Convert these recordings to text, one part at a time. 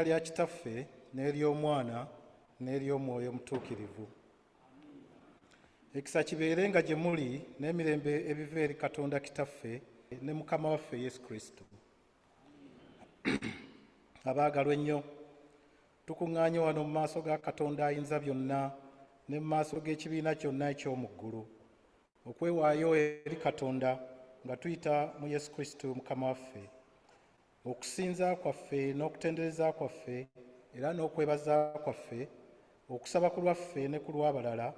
linnya lya Kitaffe n'ery'Omwana n'ery'Omwoyo Omutuukirivu. Ekisa kibeerenga gye muli n'emirembe ebiva eri Katonda Kitaffe ne Mukama waffe Yesu Kristo. Abaagalwa ennyo, tukuŋŋaanye wano mu maaso ga Katonda Ayinza Byonna ne mu maaso g'ekibiina kyonna eky'omu ggulu okwewaayo eri Katonda nga tuyita mu Yesu Kristo Mukama waffe, okusinza kwaffe n'okutendereza kwaffe era n'okwebaza kwaffe, okusaba ku lwaffe ne ku lw'abalala,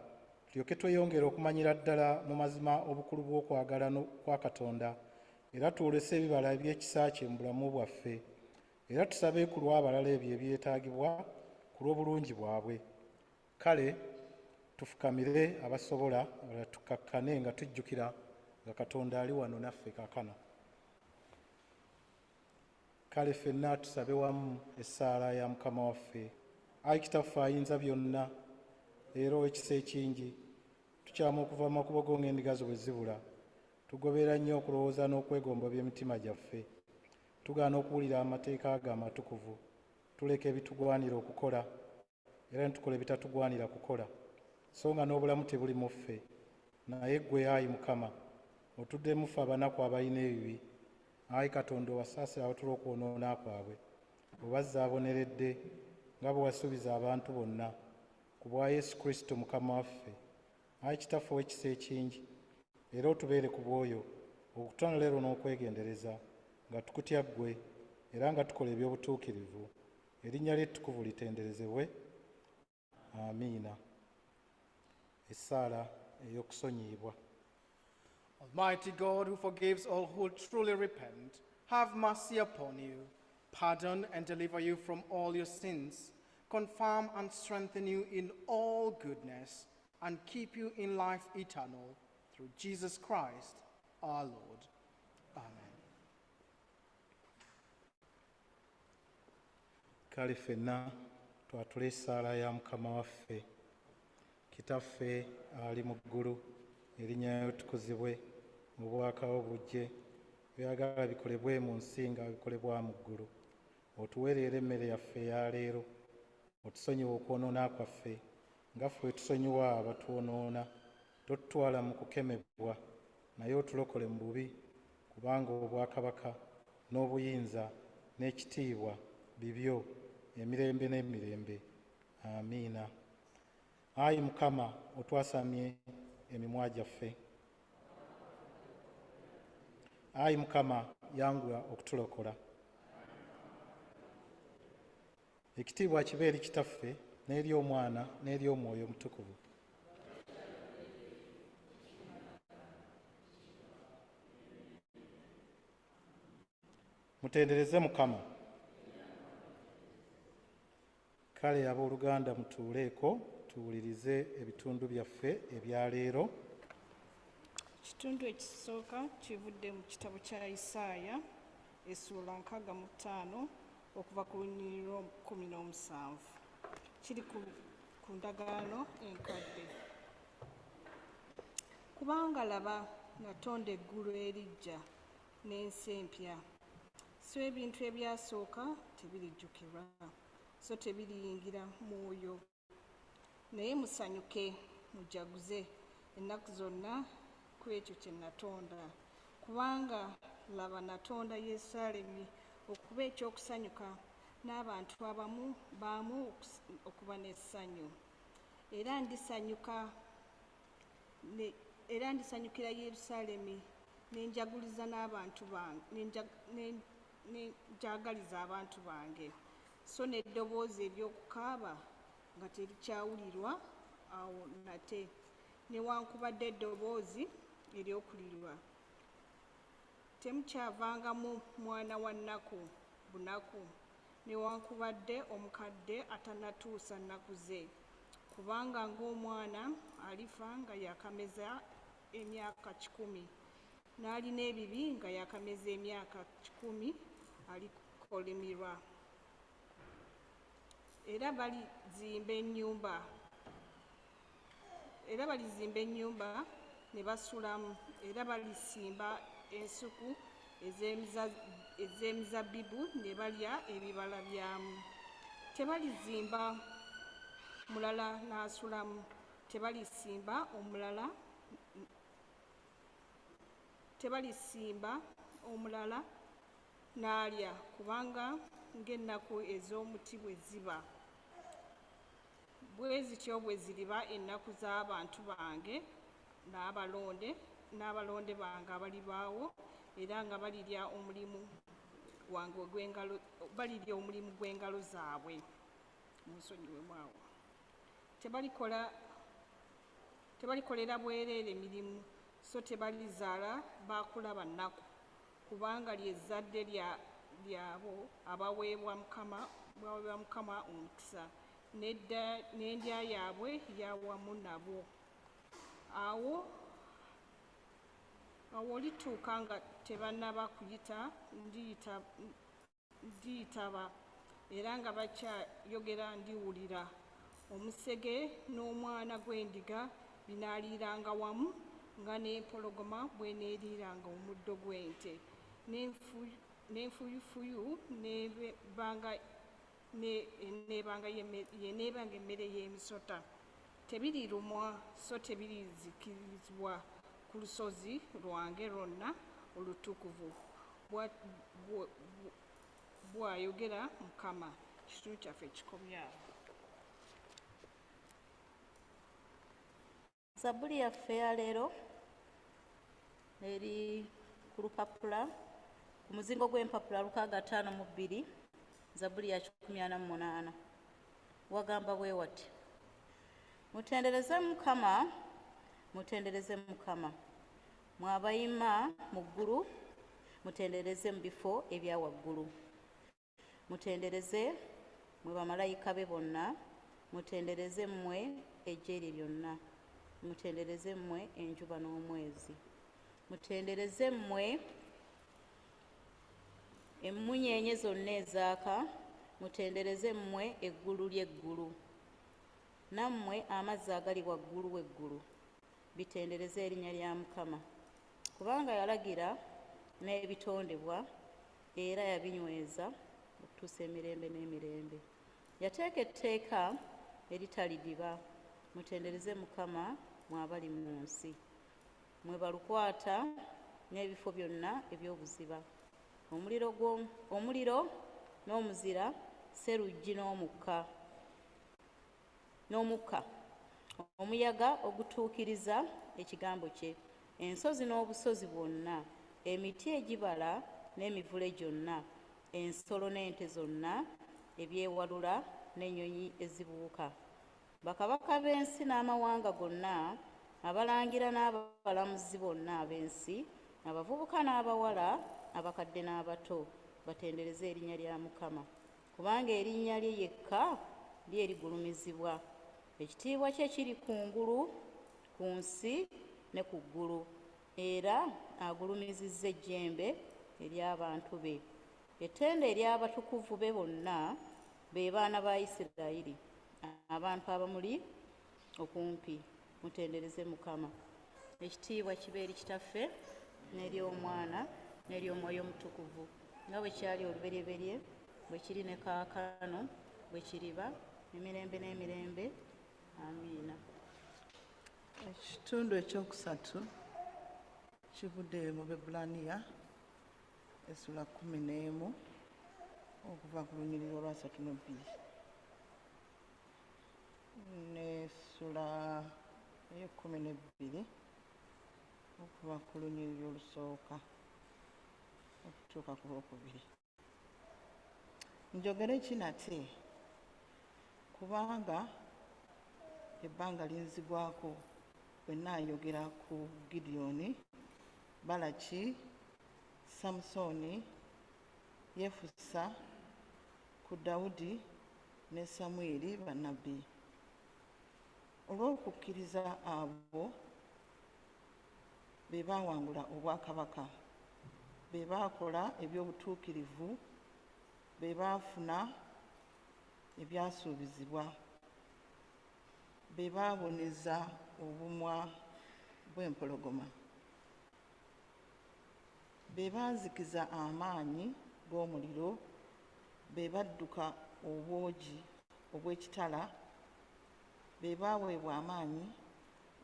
tulyoke tweyongere okumanyira ddala mu mazima obukulu bw'okwagala kwa Katonda era tuwolese ebibala eby'ekisa kye mu bulamu bwaffe, era tusabe ku lw'abalala ebyo ebyetaagibwa ku lw'obulungi bwabwe. Kale tufukamire abasobola, abalala tukakkane nga tujjukira nga Katonda ali wano naffe kaakano. Kale ffenna tusabe wamu essaala ya Mukama waffe. Ayi Kitaffe Ayinza Byonna, era ow'ekisa ekingi, tukyama okuva mu makubo go ng'endiga zo bwe zibula. Tugoberera nnyo okulowooza n'okwegomba by'emitima gyaffe. Tugaana okuwulira amateeka ge amatukuvu. Tuleka ebitugwanira okukola era ne tukola ebitatugwanira kukola, so nga n'obulamu tebuli mu ffe. Naye ggwe, Ayi Mukama, otudde mu ffe abanaku abalina ebibi. Ayi Katonda, owasaasira abatula okwonoona kwabwe, obazza aboneredde nga bwe wasuubiza abantu bonna ku bwa Yesu Kristo Mukama waffe. Ayi Kitaffe ow'ekisa ekingi, era otubeere ku bwoyo okutwala leero n'okwegendereza nga tukutya ggwe era nga tukola eby'obutuukirivu. Erinnya ly'ettukuvu litenderezebwe. Amiina. Essaala ey'okusonyiyibwa. Almighty God, who forgives all who truly repent, have mercy upon you, pardon and deliver you from all your sins, confirm and strengthen you in all goodness, and keep you in life eternal, through Jesus Christ, our Lord. Amen. Kale ffenna twatule essaala ya Mukama waffe. Kitaffe ali mu ggulu, erinnya lyo litukuzibwe, obwakabwo bujje, byagala bikolebwe mu nsi nga bikolebwa mu ggulu. Otuweerere emmere yaffe eya leero, otusonyiwe okwonoona kwaffe nga ffe bwe tusonyiwa abatwonoona. Totutwala mu kukemebwa, naye otulokole mu bubi, kubanga obwakabaka n'obuyinza n'ekitiibwa bibyo emirembe n'emirembe. Amiina. Ayi Mukama, otwasamye emimwa gyaffe. Ayi Mukama, yanguwa okutulokola. Ekitiibwa kibe eri Kitaffe n'eri Omwana n'eri Omwoyo Omutukuvu. Mutendereze Mukama. Kale abooluganda, mutuuleeko tuwulirize ebitundu byaffe ebya leero. Ekitundu ekisooka kivudde mu kitabo kya Isaaya essuula 65 okuva ku lunyiriri 17. Kiri ku ndagaano enkadde. Kubanga laba natonda eggulu eriggya n'ensi empya, so ebintu ebyasooka tebirijjukirwa, so tebiriyingira mwoyo. Naye musanyuke mujaguze ennaku zonna ku ekyo kye natonda, kubanga laba natonda Yerusaalemi okuba ekyokusanyuka n'abantu abamu baamu okuba n'essanyu. Era ndisanyukira Yerusaalemi nenjaguliza n'abantu bange, nenjagaliza abantu bange, so n'eddoboozi ery'okukaaba nga terikyawulirwa awo nate, newankubadde eddoboozi ery'okulirwa. Temukyavangamu mwana wa nnaku bunaku, newankubadde omukadde atanatuusa nnaku ze, kubanga ng'omwana alifa nga yakameza emyaka 10, n'alina ebibi nga yakameza emyaka 10 alikolimirwa. Era balizimba ennyumba ne basulamu, era balisimba ensuku ez'emizabbibu ne balya ebibala byamu. tebalizimba mulala n'asulamu, tebalisimba omulala n'alya, kubanga ng'ennaku ez'omuti bwe ziba, bwe zityo bwe ziriba ennaku z'abantu bange n'abalonde bange abalibaawo, era nga balirya omulimu gw'engalo zaabwe. Munsonyiwemu. Tebalikolera bwereere mirimu, so tebalizaala baakulaba nnaku, kubanga ly'ezzadde lyabo abaweebwa Mukama omukisa, n'endya yaabwe yawamu nabo. Awo olituuka nga tebannaba kuyita, ndiyitaba, era nga bakyayogera ndiwulira. Omusege n'omwana gw'endiga binaaliiranga wamu, nga n'empologoma bw'eneeriiranga omuddo gw'ente, n'enfuyufuyu n'eneebanga emmere y'emisota. Tebirirumwa so tebirizikirizibwa ku lusozi lwange lwonna olutukuvu, bw'ayogera Mukama. Ekitundu kyaffe kikomyawo. Zabbuli yaffe ya leero eri ku lupapula, ku muzingo gw'empapula 652, Zabbuli ya 148. Wagamba bwe wati: mutendereze Mukama, mutendereze Mukama, mwe abayima mu ggulu, mutendereze mu bifo ebya waggulu. Mutendereze mwe bamalayika be bonna, mutendereze mmwe eggye lye lyonna. Mutendereze mmwe enjuba n'omwezi. Mutendereze mmwe emmunyeenye zonna ezaaka, mutendereze mmwe eggulu ly'eggulu. Nammwe amazzi agali waggulu w'eggulu, bitendereze erinnya lya Mukama. Kubanga yalagira n'ebitondebwa era yabinyweza okutuusa emirembe n'emirembe. Yateeka etteeka eritalidiba. Mutendereze Mukama mwe abali mu nsi, mwe balukwata n'ebifo byonna eby'obuziba, omuliro n'omuzira, sserujji n'omukka, omuyaga ogutuukiriza ekigambo kye, ensozi n'obusozi bwonna, emiti egibala n'emivule gyonna, ensolo n'ente zonna, ebyewalula n'ennyonyi ezibuuka, bakabaka b'ensi n'amawanga gonna, abalangira n'abalamuzi bonna ab'ensi, abavubuka n'abawala, abakadde n'abato, batendereze erinnya lya Mukama. Kubanga erinnya lye yekka lye ligulumizibwa. Ekitiibwa kye kiri kungulu, ku nsi ne ku ggulu, era agulumizizza ejjembe ery'abantu be. Ettende ery'abatukuvu be bonna be baana ba Isirayiri, abantu abamuli okumpi. Mutendereze Mukama. Ekitiibwa kibeeri Kitaffe n'eri Omwana n'eri Omwoyo Omutukuvu, nga bwe kyali olubereberye, bwe kiri ne kaakano, bwe kiriba emirembe n'emirembe. Amiina. Ekitundu ekyokusatu kivudde mu Bebulaniya essula 11 okuva ku lunyiriri lwa 32 n'essula 12 okuva ku lunyiriri olusooka okutuuka ku lwokubiri. Njogere ki nate kubanga ebbanga linzigwako bwe nnaayogera ku Gideoni, Balaki, Samusooni, Yefusa, ku Dawudi ne Samwiri bannabbi. Olw'okukkiriza abo be baawangula obwakabaka, be baakola eby'obutuukirivu, be baafuna ebyasuubizibwa, be baaboneza obumwa bw'empologoma, be baazikiza amaanyi g'omuliro, be badduka obwogi obw'ekitala be baaweebwa amaanyi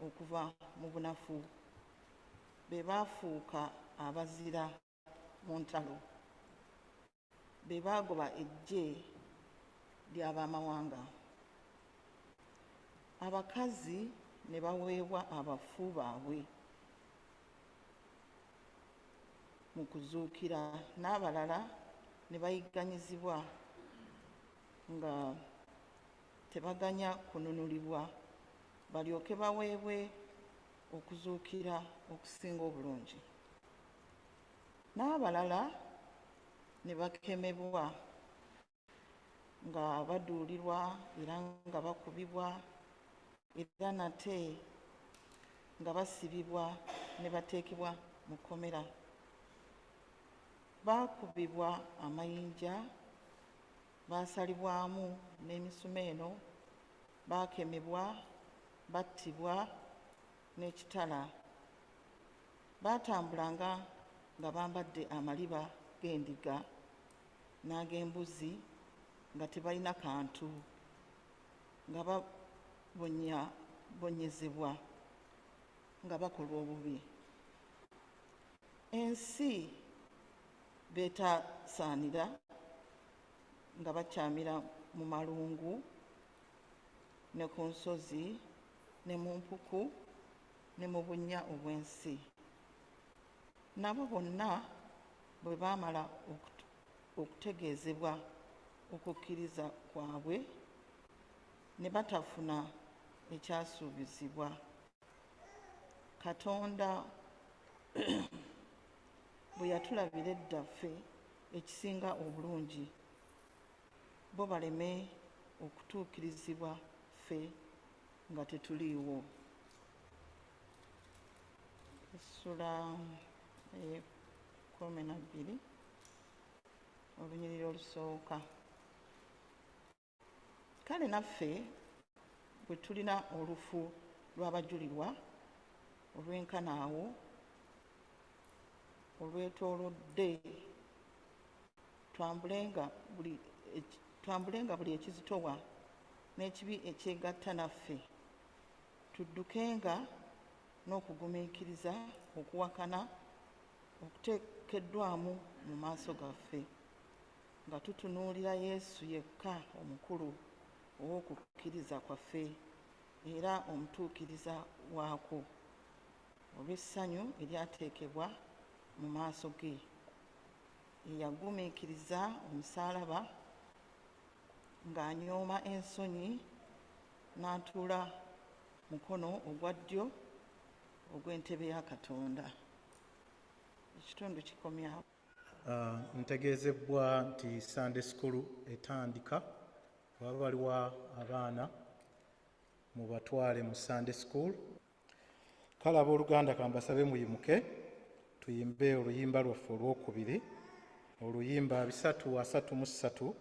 okuva mu bunafu, be baafuuka abazira mu ntalo, be baagoba eggye ly'abamawanga. Abakazi ne baweebwa abafu baabwe mu kuzuukira, n'abalala ne bayigganyizibwa nga tebaganya kununulibwa, balyoke baweebwe okuzuukira okusinga obulungi. N'abalala ne bakemebwa nga baduulirwa era nga bakubibwa era nate nga basibibwa ne bateekebwa mu kkomera. Baakubibwa amayinja, baasalibwamu n'emisumeeno, baakemebwa, battibwa n'ekitala. Baatambulanga nga bambadde amaliba g'endiga n'ag'embuzi nga tebalina kantu, nga babonyezebwa nga bakola obubi. Ensi beetasaanira nga bakyamira mu malungu ne ku nsozi ne mu mpuku ne mu bunnya obw'ensi. Nabo bonna bwe baamala okutegeezebwa okukkiriza kwabwe ne batafuna ekyasuubizibwa, Katonda bwe yatulabira edda ffe ekisinga obulungi, bo baleme okutuukirizibwa ffe nga tetuliiwo. Essula 12 olunyiriri olusooka. Kale naffe bwe tulina olufu lw'abajulirwa olw'enkanaawo olwetoolodde, twambulenga buli ekizitowa n'ekibi ekyegatta naffe, tuddukenga n'okugumiikiriza okuwakana okuteekeddwamu mu maaso gaffe, nga tutunuulira Yesu yekka omukulu ow'okukkiriza kwaffe era omutuukiriza waako, olw'essanyu eryateekebwa mu maaso ge. Eyagumiikiriza omusaalaba ng'anyooma ensonyi n'atuula mukono ogwa ddyo ogw'entebe ya Katonda. Ekitundu kikomyawo. Ntegeezebbwa nti Sunday School etandika. Waba waliwo abaana mubatwale mu Sunday School. Kale abooluganda kambasabe muyimuke tuyimbe oluyimba lwaffe olwokubiri, oluyimba 333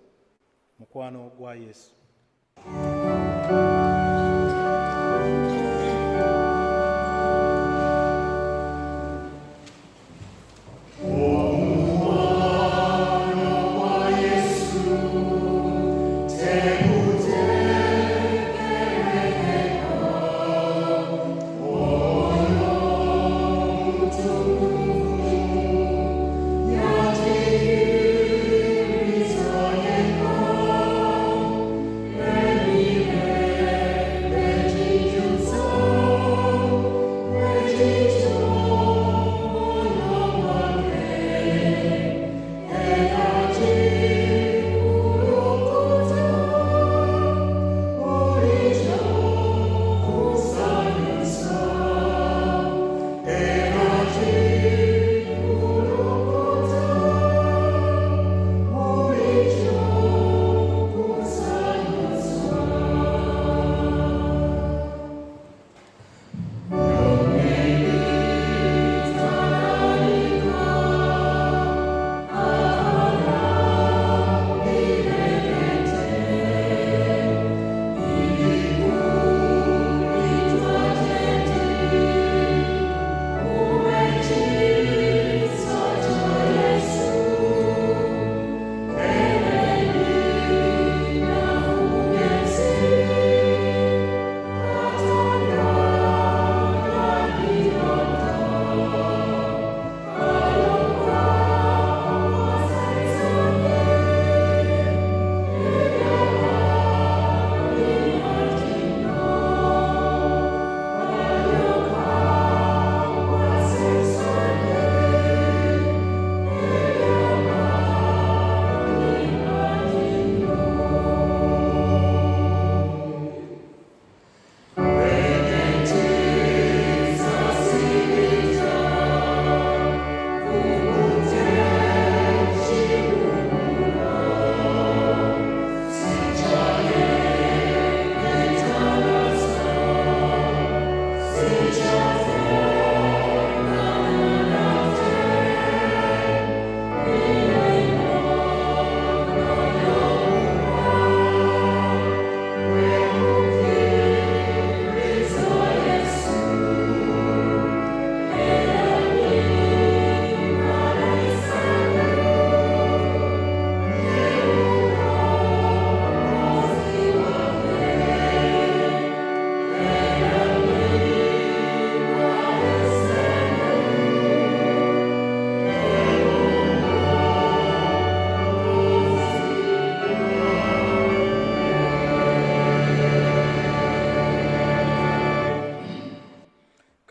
mukwano gwa Yesu. Yeah.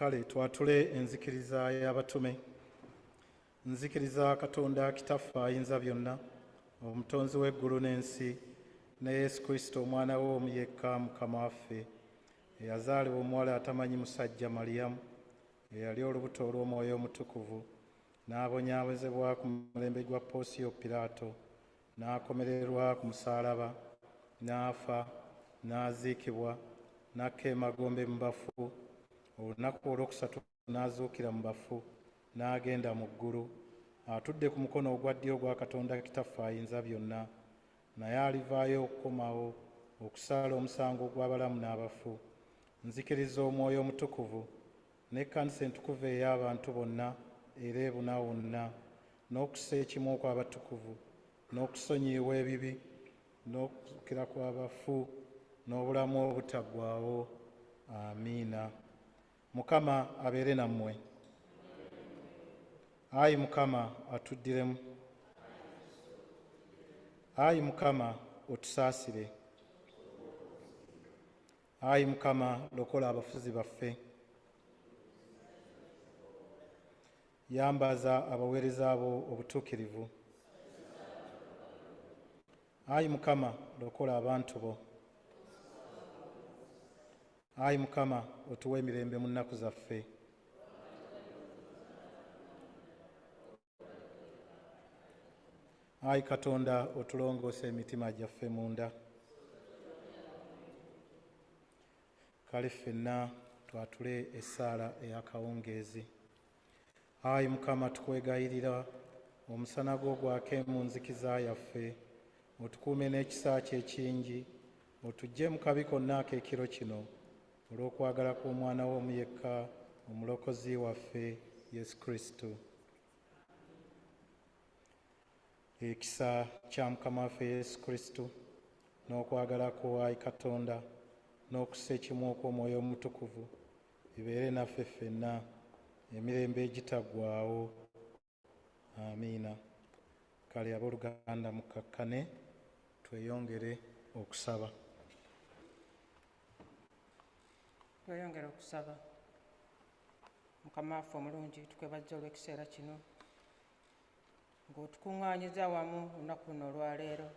Kale twatule enzikiriza y'abatume. Nzikiriza Katonda Kitaffe Ayinza Byonna, Omutonzi w'eggulu n'ensi, ne Yesu Kristo Omwana we omu yekka Mukama waffe, eyazaalibwa omuwala atamanyi musajja Maliyamu, eyali olubuto olw'Omwoyo Omutukuvu, n'abonyaabozebwa ku mulembe gwa Ponsiyo Piraato, n'akomererwa ku musaalaba, n'afa, n'aziikibwa, n'akka emagombe mu bafu, olunaku olwokusatu n'azuukira mu bafu, n'agenda mu ggulu, atudde ku mukono ogwa ddyo ogwa Katonda Kitaffe Ayinza Byonna, naye alivaayo okukomawo okusala omusango gw'abalamu n'abafu. Nzikiriza Omwoyo Omutukuvu n'Ekkanisa entukuvu ey'abantu bonna era ebuna wonna, n'okussa ekimu okw'abatukuvu, n'okusonyiibwa ebibi, n'okuzuukira kw'abafu, n'obulamu obutaggwaawo. Amiina. Mukama abeere nammwe. Ayi Mukama atuddiremu. Ayi Mukama otusaasire. Ayi Mukama lokola abafuzi baffe. Yambaza abaweereza abo obutuukirivu. Ayi Mukama lokola abantu bo. Ayi Mukama otuwe emirembe mu nnaku zaffe. Ayi Katonda otulongoose emitima gyaffe munda. Kale ffenna twatule essaala ey'akawungeezi. Ayi Mukama tukwegayirira omusana gwo gwake mu nzikiza yaffe, otukuume n'ekisa kye ekingi, otuggye mu kabi konna ak'ekiro kino, olw'okwagala kw'Omwana wo omu yekka, Omulokozi waffe Yesu Kristo. Ekisa kya Mukama waffe Yesu Kristo n'okwagala kwo Ayi Katonda n'okussa ekimu okw'Omwoyo Omutukuvu bibeere naffe ffenna emirembe egitaggwaawo. Amiina. Kale abooluganda mukkakkane tweyongere okusaba. Tweyongere okusaba. Mukama waffe omulungi, tukwebaza olw'ekiseera kino ng'otukuŋŋaanyiza wamu olunaku luno olwaleero.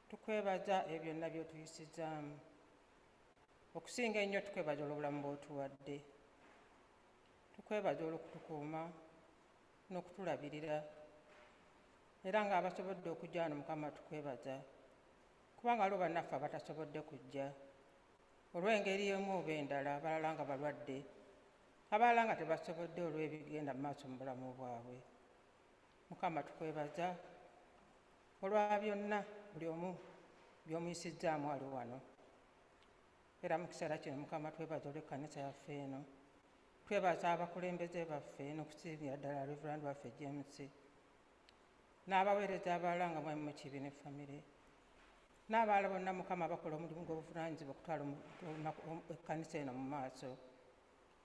Tukwebaza ebyo byonna by'otuyisizaamu. Okusinga ennyo tukwebaza olw'obulamu bw'otuwadde. Tukwebaza olw'okutukuuma n'okutulabirira. Era ng'abasobodde okujja wano Mukama tukwebaza, kubanga waliwo bannaffe abatasobodde kujja olw'engeri emu oba endala, abalala nga balwadde, abalala nga tebasobodde olw'ebigenda mu maaso mu bulamu bwabwe. Mukama tukwebaza olwa byonna buli omu by'omuyisizzaamu ali wano. Era mu kiseera kino Mukama twebaza olw'Ekkanisa yaffe eno. Twebaza abakulembeze baffe n'okusingira ddala Reverand waffe James, n'abaweereza abalala nga mwami Mukiibi ne famire, n'abalala bonna Mukama bakola omulimu gw'obuvunaanyizibwa okutwala Ekkanisa eno mu maaso.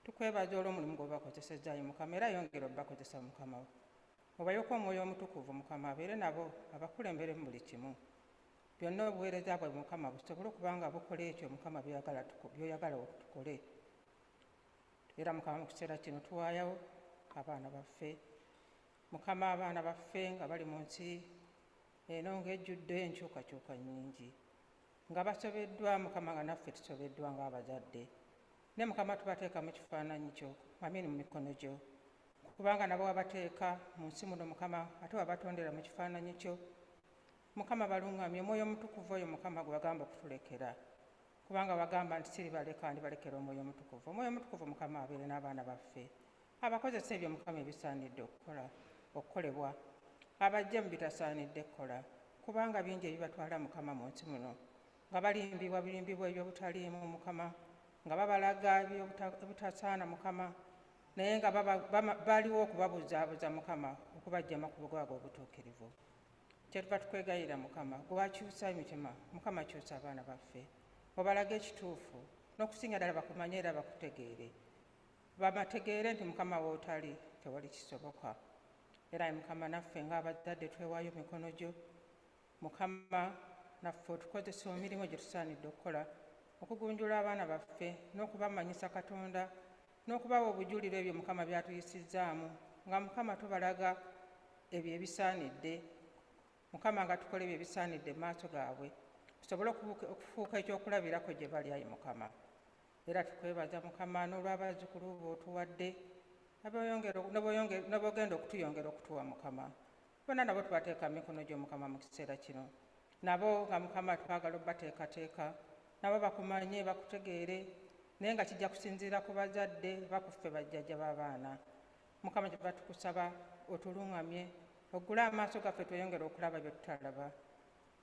Tukwebaza olw'omulimu gw'obakozesezaayo Mukama, era yongera obakozesa Mukama. Obayoko Omwoyo Omutukuvu Mukama abeere nabo, abakulembere mu buli kimu. Byonna obuweereza bwabwe Mukama busobole okuba nga bukola ekyo Mukama by'oyagala tukole. Era Mukama mu kiseera kino tuwaayo abaana baffe. Mukama abaana baffe nga bali mu nsi eno ng'ejjudde enkyukakyuka nnyingi, nga basobeddwa Mukama, nga naffe tusobeddwa ng'abazadde. Ne Mukama tubateeka mu kifaananyi kyo, mu mikono gyo, kubanga nabo wabateeka mu nsi muno Mukama, ate wabatondera mu kifaananyi kyo. Mukama balungamye. Omwoyo Omutukuvu oyo Mukama gwe wagamba okutulekera, kubanga wagamba nti siribaleka ndibalekera Omwoyo Omutukuvu. Omwoyo Omutukuvu Mukama abeere n'abaana baffe, abakozesa ebyo Mukama ebisaanidde okukolebwa, abajja mu bitasaanidde kukola, kubanga bingi ebibatwala Mukama mu nsi muno, nga balimbibwa ebyobutaliimu Mukama, nga babalaga ebitasaana Mukama, naye nga baliwo okubabuzaabuza Mukama, okubajja amakubo gaagwo obutuukirivu. Kyetuva tukwegayira Mukama, gwe wakyusa emitima Mukama, kyusa abaana baffe, obalage ekituufu, n'okusinga ddala bakumanye era bakutegeere, bamategeere nti Mukama wootali tewali kisoboka. Era Mukama naffe ng'abazadde twewaayo mikono gyo Mukama, naffe otukozesa emirimu gye tusaanidde okukola okugunjula abaana baffe n'okubamanyisa Katonda n'okubawa obujuliro ebyo Mukama by'atuyisizaamu, nga Mukama tubalaga ebyo ebisaanidde, Mukama nga tukola ebyo ebisaanidde mu maaso gaabwe, tusobole okufuuka ekyokulabirako gye bali, Ayi Mukama. Era tukwebaza Mukama n'olw'abazzukulu b'otuwadde, n'obogenda okutuyongera okutuwa Mukama. Bonna nabo tubateeka mu mikono gyo Mukama mu kiseera kino. Nabo nga Mukama twagala obbateekateeka, nabo bakumanye bakutegeere, naye nga kijja kusinziira ku bazadde bakuffe bajjajja b'abaana. Mukama kye batukusaba otuluŋŋamye, oggule amaaso gaffe tweyongere okulaba bye tutalaba,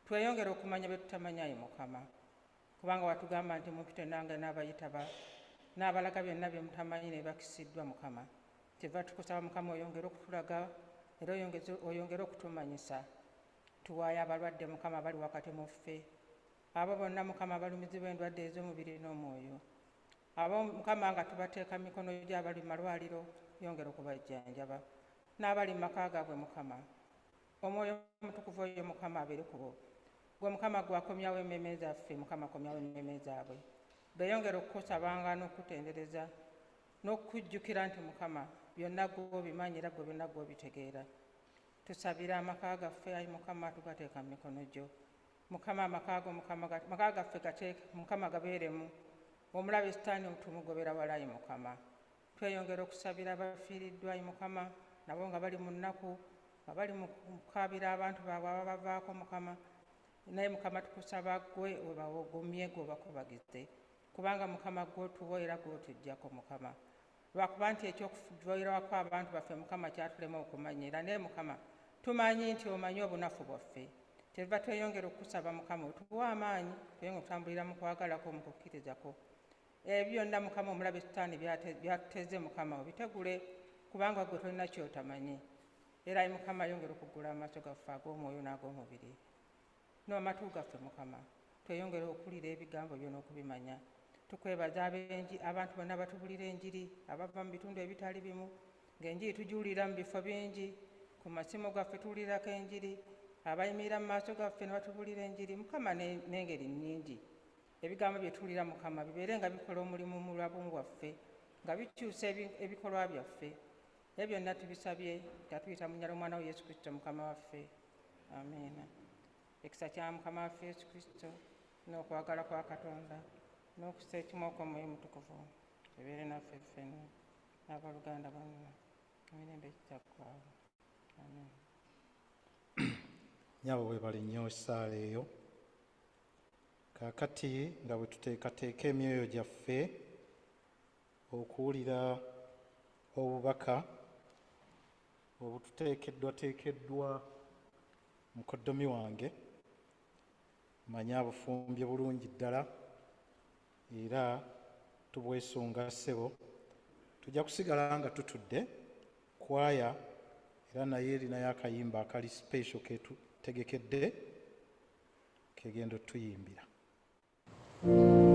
tweyongere okumanya bye tutamanya, Ayi Mukama. Kubanga watugamba nti mumpite nange n'abayitaba n'abalaga byonna bye mutamanyi ne bakisiddwa Mukama. Kyeva tukusaba Mukama oyongere okutulaga era oyongere okutumanyisa. Tuwaayo abalwadde Mukama bali wakati mu ffe, abo bonna Mukama balumizibwa endwadde ez'omubiri n'omwoyo, abo Mukama nga tubateeka mu mikono gy'abali mu malwaliro, yongera okubajjanjaba, n'abali mu maka gaabwe Mukama. Omwoyo omutukuvu oyo Mukama abeere ku bo. Gwe Mukama gwakomyawo emmeme zaffe, Mukama akomyawo emmeme zaabwe. Beeyongera okukusabanga n'okutendereza n'okujjukira nti Mukama byonna gwe obimanyi era gwe byonna gwe obitegeera. Tusabira amaka gaffe, Ayi Mukama, tugateeka mu mikono gyo. Mukama amaka gaffe gateeke Mukama gabeeremu, omulabe Sitaani tumugobera wala, Ayi Mukama. Tweyongera okusabira abafiiriddwa, Ayi Mukama, nabo nga bali mu nnaku, nga bali mu kukaabira abantu baabwe ababavaako Mukama. Naye Mukama tukusaba gwe obawogomye, gwe obakubagize, kubanga Mukama gwe otuwa era gwe otuggyako Mukama. Lwakuba nti eky'okuvoirwako abantu baffe Mukama kyatulema okumanyira, naye Mukama tumanyi nti omanyi obunafu bwaffe. Kyeva tweyongera okusaba Mukama otuwa amaanyi, tweyongera okutambulira mu kwagalako, mu kukkirizako. Byonna Mukama omulabe Sitaani byatuteze Mukama obitegule, kubanga gwe tolina kyotamanyi. Era Ayi Mukama yongera okuggula amaaso gaffe ag'omwoyo n'ag'omubiri n'amatu gaffe Mukama, tweyongere okuwulira ebigambo byo n'okubimanya. Tukwebaza abantu bonna batubulira enjiri, abava mu bitundu ebitali bimu, ng'enjiri tugiwulira mu bifo bingi, ku masimu gaffe tuwulirako enjiri, abayimirira mu maaso gaffe ne batubulira enjiri Mukama n'engeri nnyingi. Ebigambo bye tuwulira Mukama bibeere nga bikola omulimu mu bulamu bwaffe, nga bikyusa ebikolwa byaffe. Ebyo byonna tubisabye nga tuyita mu nnyala Omwana we Yesu Kristo Mukama waffe. Amiina. Ekisa kya Mukama waffe Yesu Kristo n'okwagala kwa Katonda n'okussa ekimu kw'Omwoyo Mutukuvu ebeere naffe ffenna n'abaluganda bonna emirembe ekitaggwaawo. Amiina. Nnyabo weebale nnyo essaala eyo. Kaakati nga bwe tuteekateeka emyoyo gyaffe okuwulira obubaka obututeekeddwateekeddwa mukoddomi wange, manye abufumbye bulungi ddala era tubwesunga ssebo. Tujja kusigala nga tutudde, kwaya era naye erinayo akayimba akali special ketutegekedde kegenda tuyimbira. Oh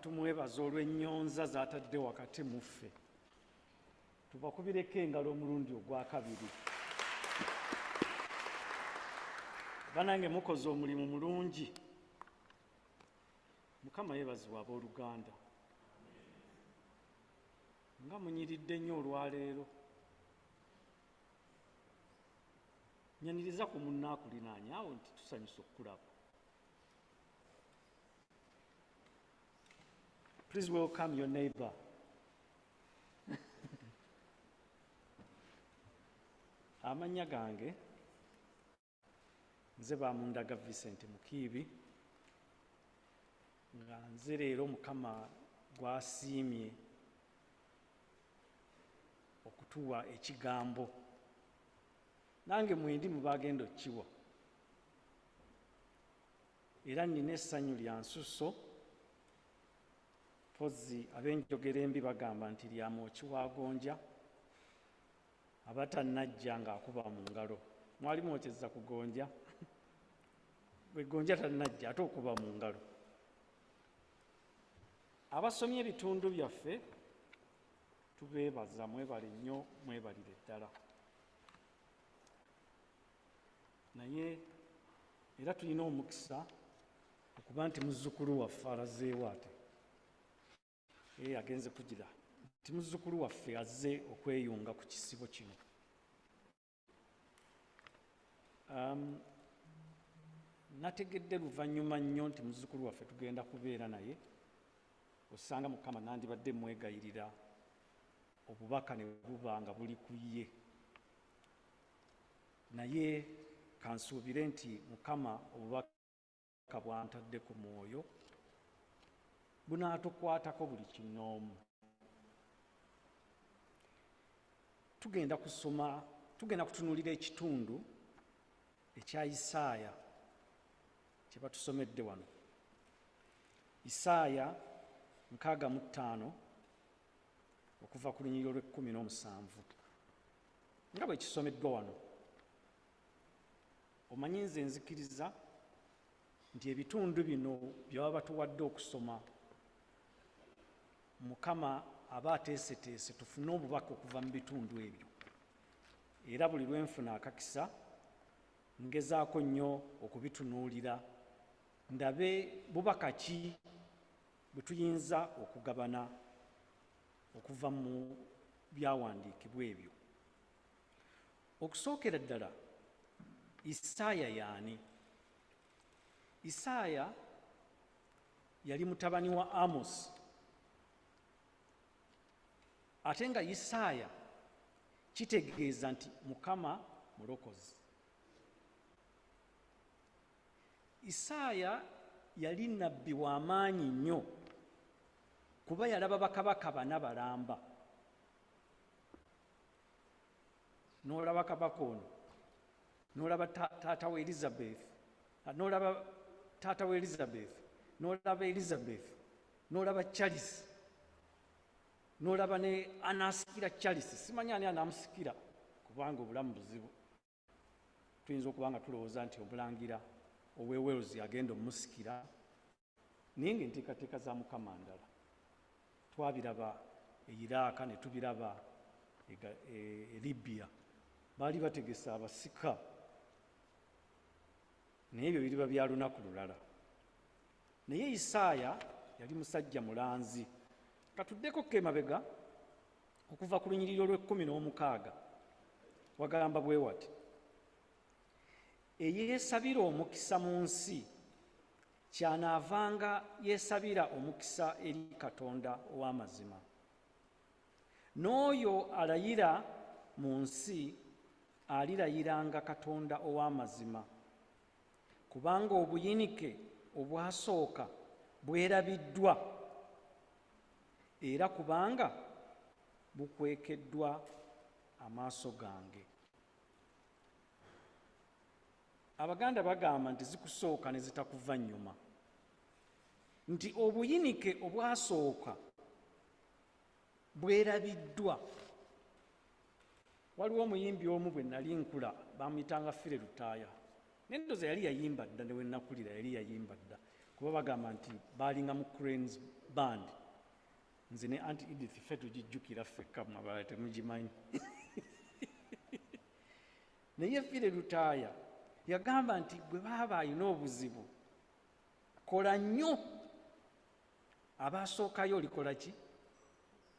tumwebaza olw'ennyonza z'atadde wakati mu ffe. Tubakubireko engalo omulundi ogwakabiri. Banange mukoze omulimu mulungi. Mukama yeebazibwa abooluganda. Nga munyiridde nnyo olwaleero. Nyaniriza ku munnaakulinaanya awo nti tusanyusa okukulaba. Please welcome your neighbor. Amannya gange nze Bamundaga Vincent Mukiibi, nga nze leero Mukama gw'asiimye okutuwa ekigambo. Nange mwendi mu bagenda okkiwa. Era nnina essanyu lya nsusso, mpozzi ab'enjogera embi bagamba nti lyamwoki wagonja, abatannajja ng'akuba mu ngalo. Mwali mwokyezza kugonja? Bwe gonja tannajja ate okuba mu ngalo. Abasomye ebitundu byaffe tubeebaza, mwebale nnyo, mwebalire ddala. Naye era tulina omukisa okuba nti muzzukulu waffe alazeewo ate. Agenze kugira nti muzzukulu waffe azze okweyunga ku kisibo kino. Nategedde luvannyuma nnyo nti muzzukulu waffe tugenda kubeera naye, osanga Mukama nandibadde mwegayirira obubaka ne buba nga buli ku ye. Naye kansuubire nti Mukama obubaka bwantadde ku mwoyo bunaatukwatako buli kinoomu. Tugenda kutunuulira ekitundu ekya Isaaya kye batusomedde wano. Isaaya 65 okuva ku lunyiriro lw'17 nga bwe kisomeddwa wano. Omanyi nze nzikiriza nti ebitundu bino bye baba batuwadde okusoma, Mukama aba ateeseteese tufune obubaka okuva mu bitundu ebyo. Era buli lwe nfuna akakisa ngezaako nnyo okubitunuulira, ndabe bubaka ki bwe tuyinza okugabana okuva mu byawandiikibwa ebyo. Okusookera ddala, Isaaya y'ani? Isaaya yali mutabani wa Amosi, ate nga Isaaya kitegeeza nti Mukama mulokozi. Isaaya yali nabbi w'amaanyi nnyo kuba yalaba bakabaka bana balamba. N'olaba kabaka ono, n'olaba taata we Elizabeth, n'olaba taata we Elizabeth, n'olaba Elizabeth, n'olaba Charles, n'olaba ne anaasikira Charles. Simanyi ani anaamusikira kubanga obulamu buzibu. Tuyinza okuba nga tulowooza nti omulangira ow'e Wales agenda omusikira, naye ng'enteekateeka za Mukama ndala. Twabiraba e Iraq ne tubiraba e Libya. Baali bategesa abasika, naye ebyo biriba bya lunaku lulala. Naye Isaaya yali musajja mulanzi. Katuddeko emabega okuva ku lunyiriro lw'16 wagamba bwe wati: eyeesabira omukisa mu nsi kyanaavanga yeesabira omukisa eri Katonda ow'amazima. N'oyo alayira mu nsi alirayiranga Katonda ow'amazima, kubanga obuyinike obwasooka bwerabiddwa, era kubanga bukwekeddwa amaaso gange. Abaganda bagamba nti zikusooka ne zitakuva nnyuma, nti obuyinike obwasooka bwerabiddwa. Waliwo omuyimbi omu bwe nali nkula bamuyitanga Fire Lutaaya, n'endooza yali yayimba dda, ne we nakulira yali yayimba dda. kuba bagamba nti balinga mu Cranes band. Nze ne Auntie Edith ffe tugijjukira ffekka mmwe abalala temugimanyi. Naye Fire Lutaaya yagamba nti gwe baaba alina obuzibu, kola nnyo. Abaasookayo olikola ki?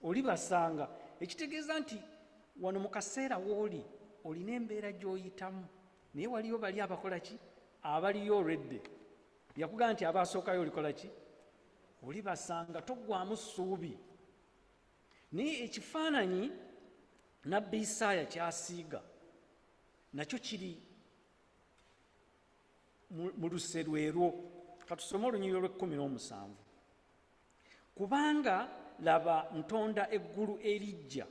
Olibasanga. Ekitegeeza nti wano mu kaseera w'oli olina embeera gy'oyitamu, naye waliyo bali abakola ki? Abaliyo already. Yakugamba nti abaasookayo olikola ki? Olibasanga, toggwamu ssuubi. Naye ekifaananyi Nabbi Isaaya kyasiiga nakyo kiri mu luserwero. Katusome Olunyiriri lw'17. Kubanga laba ntonda eggulu eriggya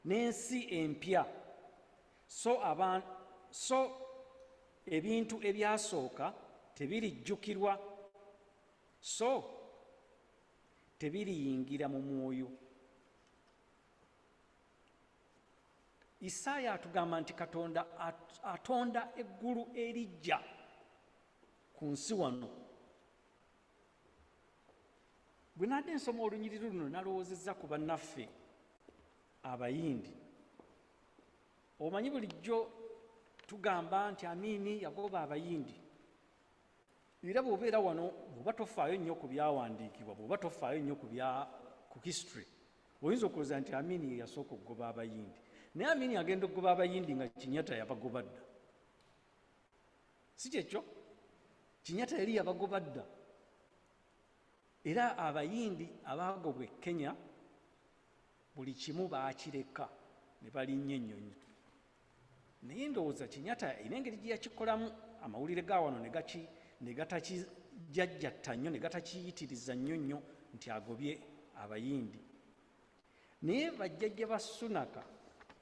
n'ensi empya, so ebintu ebyasooka tebirijjukirwa, so tebiriyingira mu mwoyo. Isaaya atugamba nti Katonda atonda eggulu eriggya ku nsi wano. Bwe nadde nsoma olunyiriri luno nalowoozezza ku bannaffe Abayindi. Omanyi bulijjo tugamba nti Amiini yagoba Abayindi. Era bw'obeera wano, bw'oba tofaayo nnyo ku byawandiikibwa, bw'oba tofaayo nnyo ku history, oyinza okulowooza nti Amiini ye yasooka okugoba Abayindi. Naye Amiini agenda okugoba Abayindi nga Kinyatta yabagoba dda. Si kyekyo? Kinyatta yali yabagoba dda. Era Abayindi abaagobwa e Kenya buli kimu baakireka ne balinnya ennyonyi. Naye ndowooza Kinyatta ina engeri gye yakikolamu, amawulire ga wano ne gatakijajjatta nnyo, ne gatakiyitiriza nnyo nti agobye Abayindi. Naye bajjajja ba Sunaka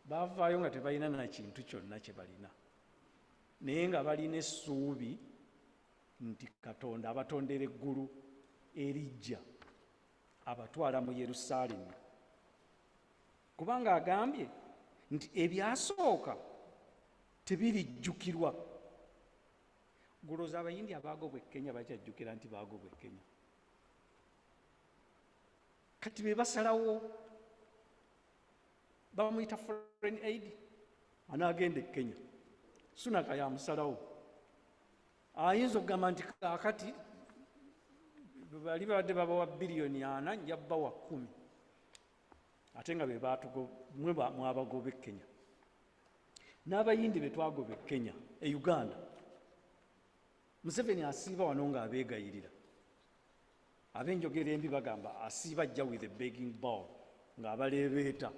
baavaayo nga tebalina na kintu kyonna kye balina, naye nga balina essuubi nti Katonda abatondera eggulu erijja abatwala mu Yerusaalemi. Kubanga agambye nti ebyasooka tebirijjukirwa. Gulooza Abayindi abaagobwa e Kenya bakyajjukira nti baagobwa e Kenya? Kati be basalawo bamuyita foreign aid, anaagenda e Kenya. Sunaka yamusalawo. Ayinza okugamba nti kaakati bali babadde babawa biliyoni 4 nja bawa 10, ate nga mwe mwabagoba e Kenya. N'Abayindi be twagoba e Kenya, e Uganda, Museveni asiiba wano ng'abeegayirira. Ab'enjogera embi bagamba asiiba ajja with a begging bowl, ng'abaleebeeta.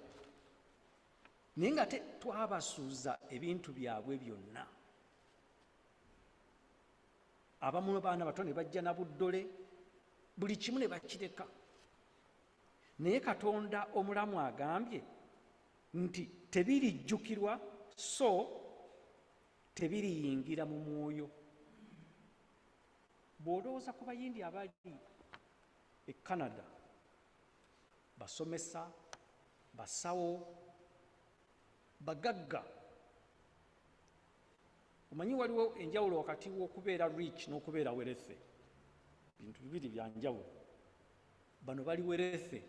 Naye nga twabasuuza ebintu byabwe byonna. Abamu baana bato ne bajja na buddole, buli kimu ne bakireka. Naye Katonda Omulamwa agambye nti tebirijjukirwa, so tebiriyingira mu mwoyo. Bw'olowooza ku Bayindi abali e Canada, basomesa, basawo, bagagga, omanyi waliwo enjawulo wakati w'okubeera rich n'okubeera werethe. Bintu bibiri bya njawulo. Bano bali werethe,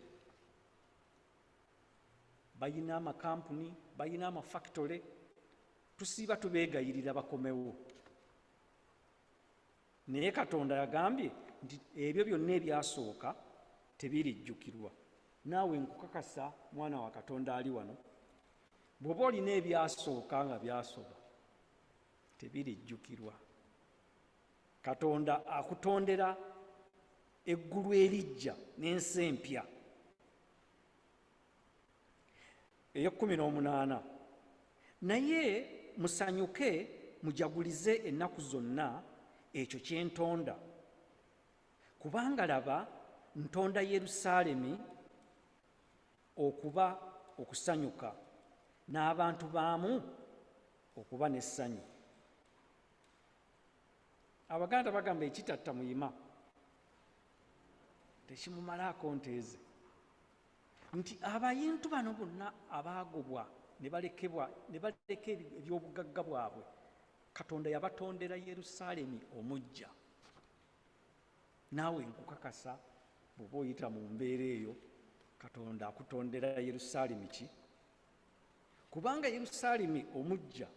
bayina amakampuni, bayina amafactory, tusiiba tubeegayirira bakomewo. Naye Katonda yagambye nti ebyo byonna ebyasooka tebirijjukirwa. Naawe nkukakasa mwana wa Katonda ali wano, bw'oba olina ebyasooka nga byasoba tebirijjukirwa. Katonda akutondera eggulu erijja n'ensi empya. Eyo18. Naye musanyuke mujagulize ennaku zonna ekyo kye ntonda, kubanga laba ntonda Yerusaalemi okuba okusanyuka, n'abantu baamu okuba n'essanyu. Abaganda bagamba ekitatta muyima tekimumalaako nteeze. Nti abayintu bano bonna abaagobwa ne baleka ebyobugagga bwabwe, Katonda yabatondera Yerusaalemi omujja. naawe nkukakasa bw'oba oyita mu mbeera eyo Katonda akutondera Yerusaalemi ki? Kubanga Yerusaalemi omujja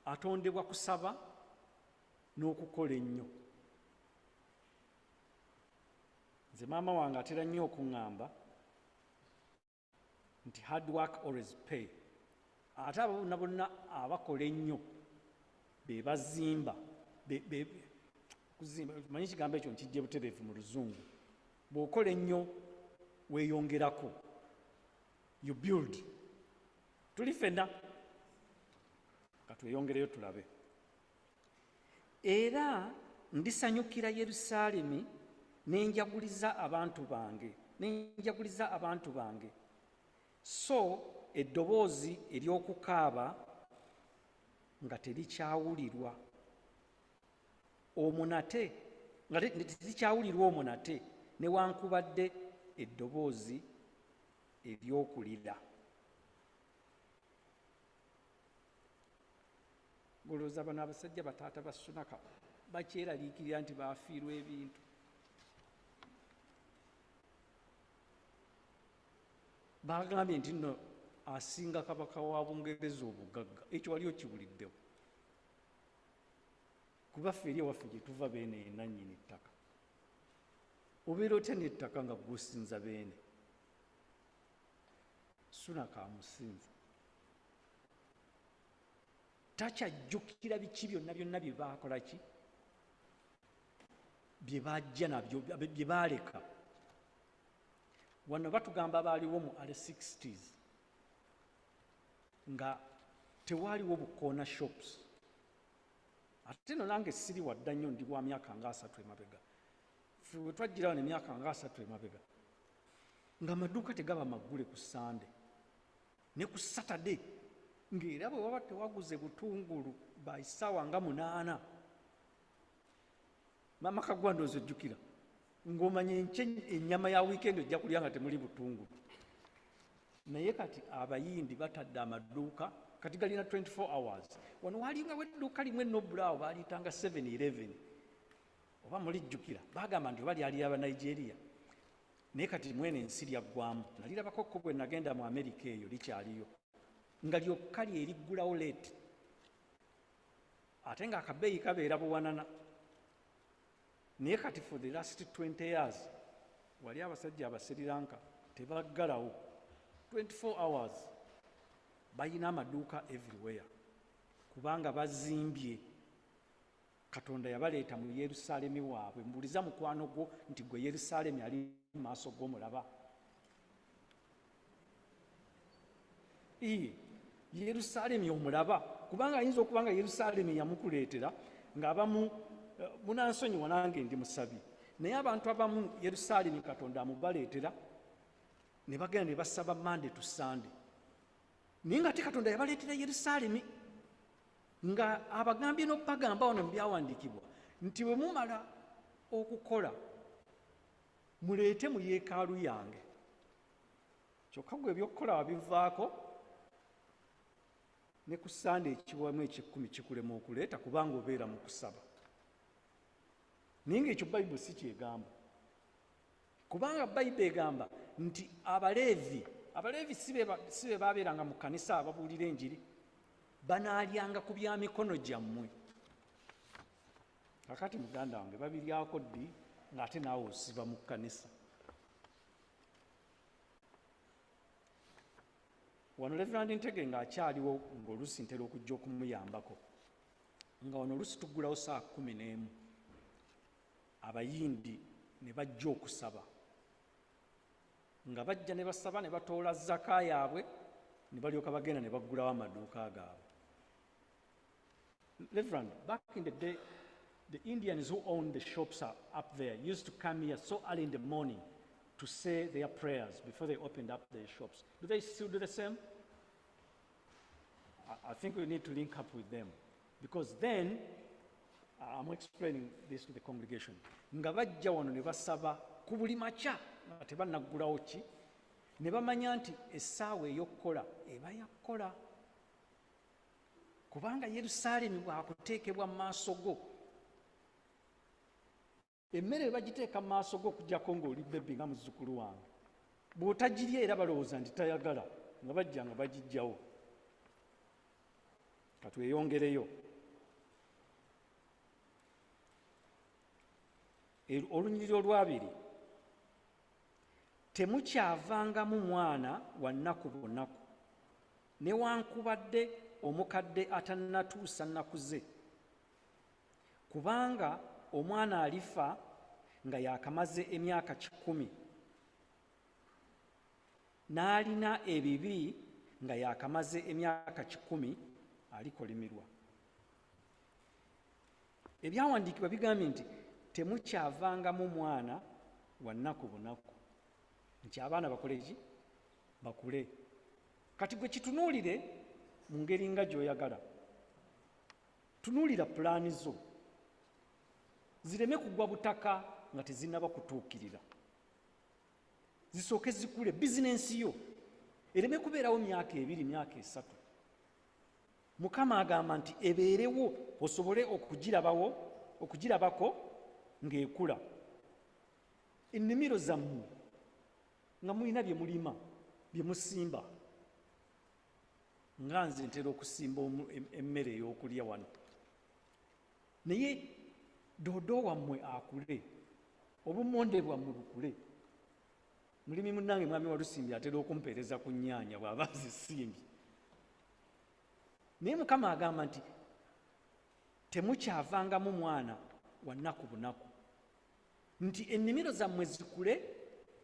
atondebwa kusaba n'okukola ennyo. Nze maama wange atera nnyo okuŋŋamba nti hard work always pay. Ate abo bonna bonna abakola ennyo be bazimba kuzimba, manyi kigambo ekyo nkijje butereevu mu Luzungu. Bw'okola ennyo weeyongerako, you build. Tuli ffenna katweyongereyo tulabe. Era ndisanyukira Yerusaalemi nenjaguliza abantu bange, so eddoboozi ery'okukaaba nga terikyawulirwa omwo nate newankubadde eddoboozi ery'okulira. Golooza bano abasajja bataata ba Sunaka bakyeraliikirira nti baafiirwa ebintu. Bagambye nti nno asinga kabaka wa Bungereza obugagga. Ekyo wali okiwuliddewo? Kuba ffe eri ewaffe gye tuva beene nannyini ttaka. Obeera otya n'ettaka nga gw'osinza beene? Sunaka amusinza. Takyajjukira biki byonna bye baakola ki? Bye bajja nabyo, bye baaleka. Wano batugamba baaliwo mu early 60s nga tewaaliwo bukoona shops. Ate no nange siri wadda nnyo, ndi wa myaka nga 3 emabega. Ffe bwe twajjirawo n'emyaka nga 3 emabega nga amaduuka tegaba maggule ku Sande ne ku Saturday, ng'era bwe waba tewaguze butungulu ba ssaawa nga 8, Maama Kaggwa ndowooza ojjukira, ng'omanya ennyama ya wiikendi ojja kulya nga temuli butungulu. Naye kati abayindi batadde amaduuka kati galina 24 hours. Wano walingawo edduuka limwe Nobulawo baaliyitanga 7-Eleven, oba mulijjukira, baagamba nti oba lyali Abanigeria. Naye kati mwene ensi lyaggwamu. Nalirabako ko bwe nagenda mu Amerika eyo likyaliyo, nga lyokka lyeriggulawo leeti, ate nga akabeeyi kabeera buwanana. Naye kati for the last 20 years wali abasajja Abasri Lanka tebaggalawo 24 hours, balina amaduuka everywhere, kubanga bazimbye. Katonda yabaleeta mu Yerusaalemi waabwe. Mbuuliza mukwano gwo nti gwe Yerusaalemi ali mu maaso g'omulaba. Yerusaalemi omulaba, kubanga ayinza okuba nga Yerusaalemi yamukuleetera ng'abamu munansonyiwa nange ndi musabi, naye abantu abamu Yerusaalemi Katonda amubaleetera ne bagenda ne basaba Monday to Sunday, naye nga ate Katonda yabaleetera Yerusaalemi nga abagambye n'okubagamba wano mu byawandiikibwa nti bwe mumala okukola muleete mu yeekaalu yange. Kyokka gwe ebyokukola wabivaako, ne ku Sande ekiwamu eky'ekkumi kikulema okuleeta kubanga obeera mu kusaba. Naye ng'ekyo Bayibuli si kyegamba, kubanga Bayibuli egamba nti Abaleevi si be baabeeranga mu Kkanisa ababuulira enjiri, banaalyanga ku bya mikono gyammwe. Kakati muganda wange babiryako ddi ng'ate naawe osiba mu Kkanisa? Wano Reverend Ntege ng'akyaliwo ng'oluusi ntera okujja okumuyambako, nga wano oluusi tuggulawo 11:00 abayindi ne bajja okusaba, nga bajja ne basaba ne batoola zaka yaabwe ne balyoka bagenda ne baggulawo amaduuka gaabwe. Reverend, back in the day, the Indians who owned the shops up there used to come here so early in the morning to say their prayers before they opened up their shops. Do they still do the same? I think we need to link up with them, because then, I'm explaining this to the congregation, nga bajja wano ne basaba ku buli makya nga tebannaggulawo ki, ne bamanya nti essaawa ey'okukola eba yakukola, kubanga Yerusaalemi bwakuteekebwa mu maaso go emmere bagiteeka mu maaso go okujjako ng'oli bebbi nga muzzukulu wange, bw'otagirya era balowooza nti tayagala, nga bajja nga bagijjawo. Katweyongereyo. Olunyiriri olwabiri, temukyavangamu mwana wa nnaku bunaku, newankubadde omukadde atannatuusa nnaku ze, kubanga omwana alifa nga yakamaze emyaka 10, n'alina ebibi nga yakamaze emyaka 10 alikolimirwa. Ebyawandiikibwa bigambye nti temukyavangamu mwana wa nnaku bunaku, nti abaana bakole ki? Bakule. Kati gwe kitunuulire mu ngeri nga gy'oyagala. Tunuulira pulaani zo zireme kugwa butaka nga tezinnaba kutuukirira, zisooke zikule. Bizinensi yo ereme kubeerawo myaka 2, myaka 3. Mukama agamba nti ebeerewo osobole okugirabako ng'ekula. Ennimiro zammwe nga mulina bye mulima, bye musimba, nga nze ntera okusimba emmere ey'okulya wano, naye doodo wammwe akule, obumonde bwammwe bukule. Mulimi munnange mwami walusimbye atera okumpeereza ku nnyaanya bw'aba zisimbye. Naye Mukama agamba nti temukyavangamu mwana wa nnaku bunaku, nti ennimiro zammwe zikule,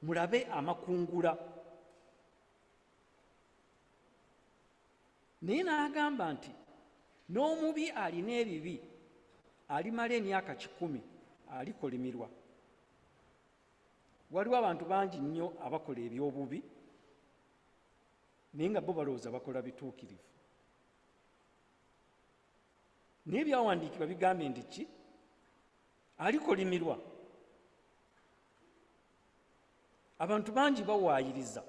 mulabe amakungula. Naye n'agamba nti n'omubi alina ebibi alimala emyaka 10 alikolimirwa. Waliwo abantu bangi nnyo abakola eby'obubi naye nga bo balowooza bakola bituukirivu. Naye ebyawandiikibwa bigambye nti ki? Alikolimirwa. Abantu bangi bawaayiriza,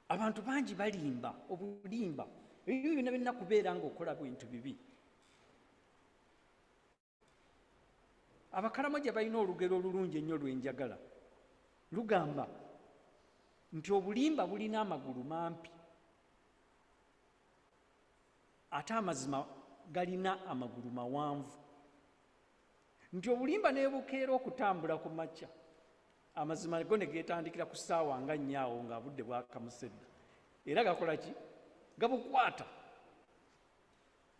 abantu bangi balimba obulimba, ebyo byonna birina kubeera ng'okola bintu bibi. Abakalamoja balina olugero olulungi ennyo lwenjagala. Lugamba nti obulimba bulina amagulu mampi, ate amazima galina amagulu mawanvu. Nti obulimba ne bukeera okutambula ku makya, amazima go ne geetandikira ku ssaawa nga 4 awo nga budde bwakamusedde, era gakola ki? Gabukwata.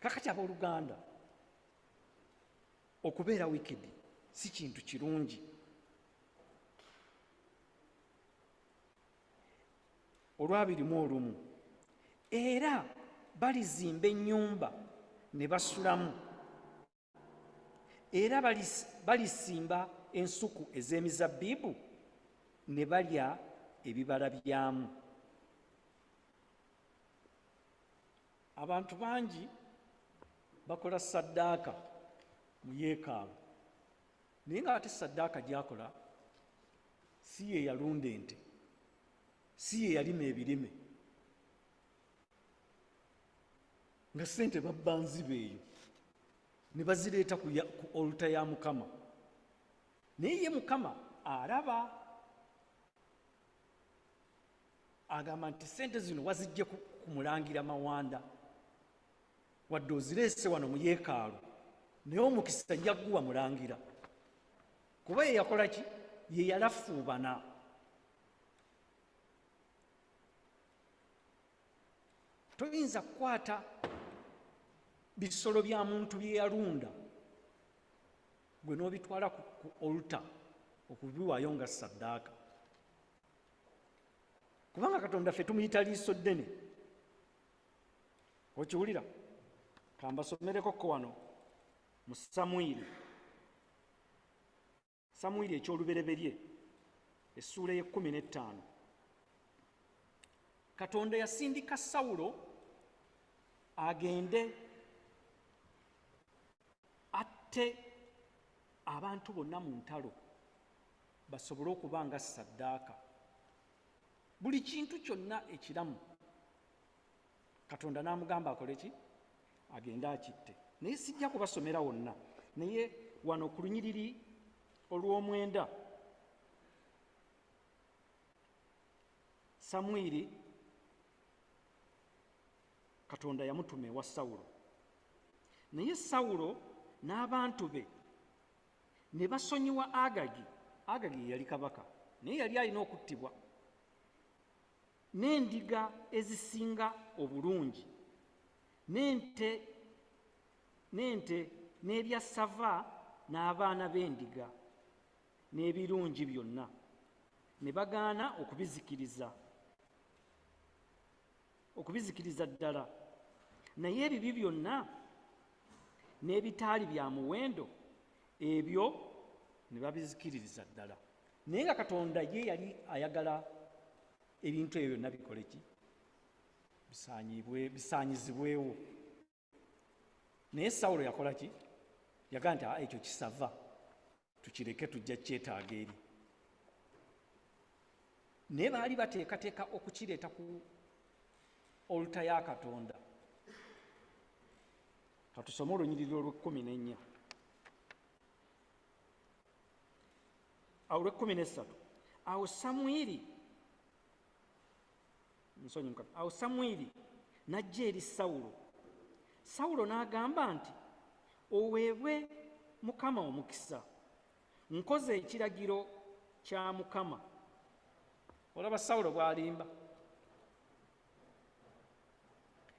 Kakati abooluganda, okubeera wikedi si kintu kirungi. Olwabirimu era balizimba ennyumba ne basulamu, era balisimba ensuku ez'emizabbiibu ne balya ebibala byamu. Abantu bangi bakola ssaddaaka mu yeekaalu, naye nga ate ssaddaaka gy'akola si ye yalunda ente, si ye yalima ebirime, nga ssente babba nziba eyo ne bazireeta ku oluta ya Mukama. Naye ye Mukama alaba, agamba nti ssente zino wazijje ku mulangira Mawanda, wadde ozireese wano mu yeekaalu, naye omukisa jjagguwa mulangira, kuba ye yakola ki? Ye yalafuubana. Toyinza kukwata bisolo bya muntu bye yalunda gwe n'obitwala ku oluta okubiwaayo nga ssaddaaka, kubanga Katonda ffe tumuyita liiso ddene. Okiwulira? Kambasomereko ko wano mu Samwiri ekyolubereberye essuula ye15. Katonda yasindika Sawulo agende atte abantu bonna mu ntalo basobole okuba nga ssaddaaka. Buli kintu kyonna ekiramu Katonda n'amugamba akole ki? Agende akitte. Naye sijja kubasomera wonna, naye wano ku lunyiriri olw'omwenda Samwiri Katonda yamutuma ewa Sawulo, naye Sawulo n'abantu be ne basonyiwa Agagi. Agagi yali kabaka naye yali alina okuttibwa, n'endiga ezisinga obulungi, n'ente n'ebyassava n'abaana b'endiga n'ebirungi byonna, ne bagaana okubizikiriza ddala. Naye ebibi byonna n'ebitaali bya muwendo ebyo ne babizikiririza ddala. Naye nga Katonda ye yali ayagala ebintu ebyo byonna bikole ki? Bisaanyizibwewo. Naye Sawulo yakola ki? Yagaa nti ekyo kisava, tukireke, tujja kyetaaga eri. Naye baali bateekateeka okukireeta ku oluta ya Katonda. Katusome olunyiriri olw'14 olw'13. Awo Samwiri n'ajja eri Sawulo. Sawulo n'agamba nti, oweebwe Mukama omukisa, nkoze ekiragiro kya Mukama. Olaba Sawulo bw'alimba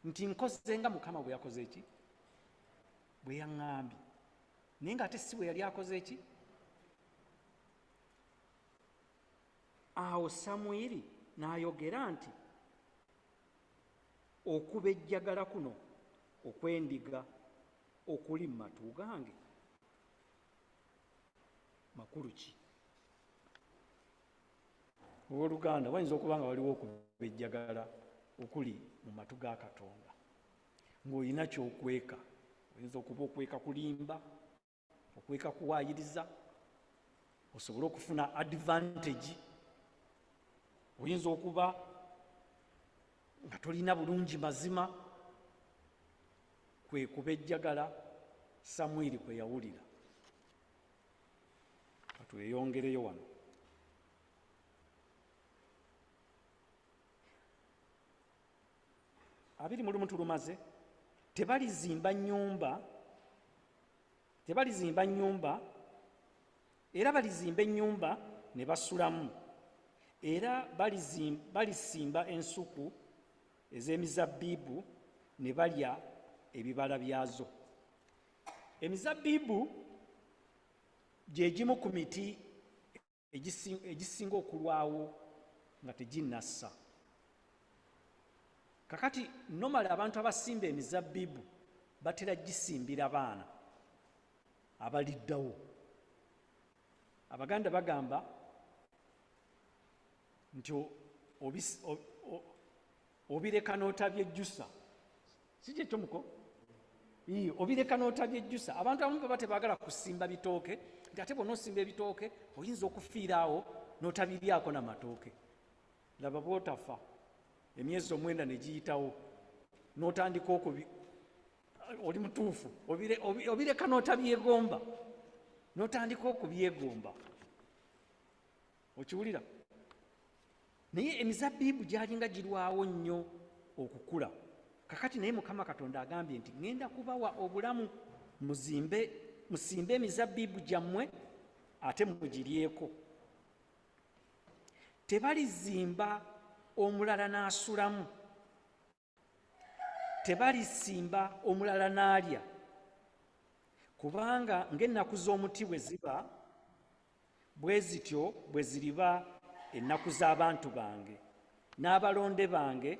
nti nkoze nga Mukama bwe yakoze eki? Bwe yaŋŋambye. Naye ng'ate si bwe yali akoze eki? Awo Samwiri n'ayogera nti, okuba ejjagala kuno okw'endiga okuli mu matu gange makulu ki? Owooluganda, wayinza okuba nga waliwo okuba ejjagala okuli mu matu ga Katonda ng'olina ky'okweka. Oyinza okuba okweka kulimba, okweka kuwaayiriza, osobole okufuna advantage. Oyinza okuba nga tolina bulungi mazima. Kwe kuba ejjagala Samwiri kwe yawulira. Katweyongereyo wano. Abiri mu lumu tulumaze. Tebalizimba nnyumba era balizimba ennyumba ne basulamu, era balisimba ensuku ez'emizabbiibu ne balya ebibala byazo. Emizabbiibu gye gimu ku miti egisinga okulwawo nga teginnassa. Kakati nomala abantu abasimba emizabbiibu batera gisimbira baana abaliddawo. Abaganda bagamba nti obireka n'otabyejjusa. Si kyekyo muko? Obireka n'otabyejjusa. Abantu abamu baba tebaagala kusimba bitooke, nti ate bw'ona osimba ebitooke oyinza okufiiraawo n'otabiryako n'amatooke. Laba bw'otafa emyezi 9 ne giyitawo n'otandika oli mutuufu, obireka n'otabyegomba, n'otandika okubyegomba. Okiwulira? Naye emizabbiibu gyalinga girwawo nnyo okukula. Kakati naye Mukama Katonda agambye nti ŋŋenda kubawa obulamu, musimbe emizabbiibu gyammwe ate mugiryeko. Tebalizimba omulala n'asulamu, tebalisimba omulala n'alya, kubanga ng'ennaku z'omuti bwe ziba bwe zityo bwe ziriba ennaku z'abantu bange, n'abalonde bange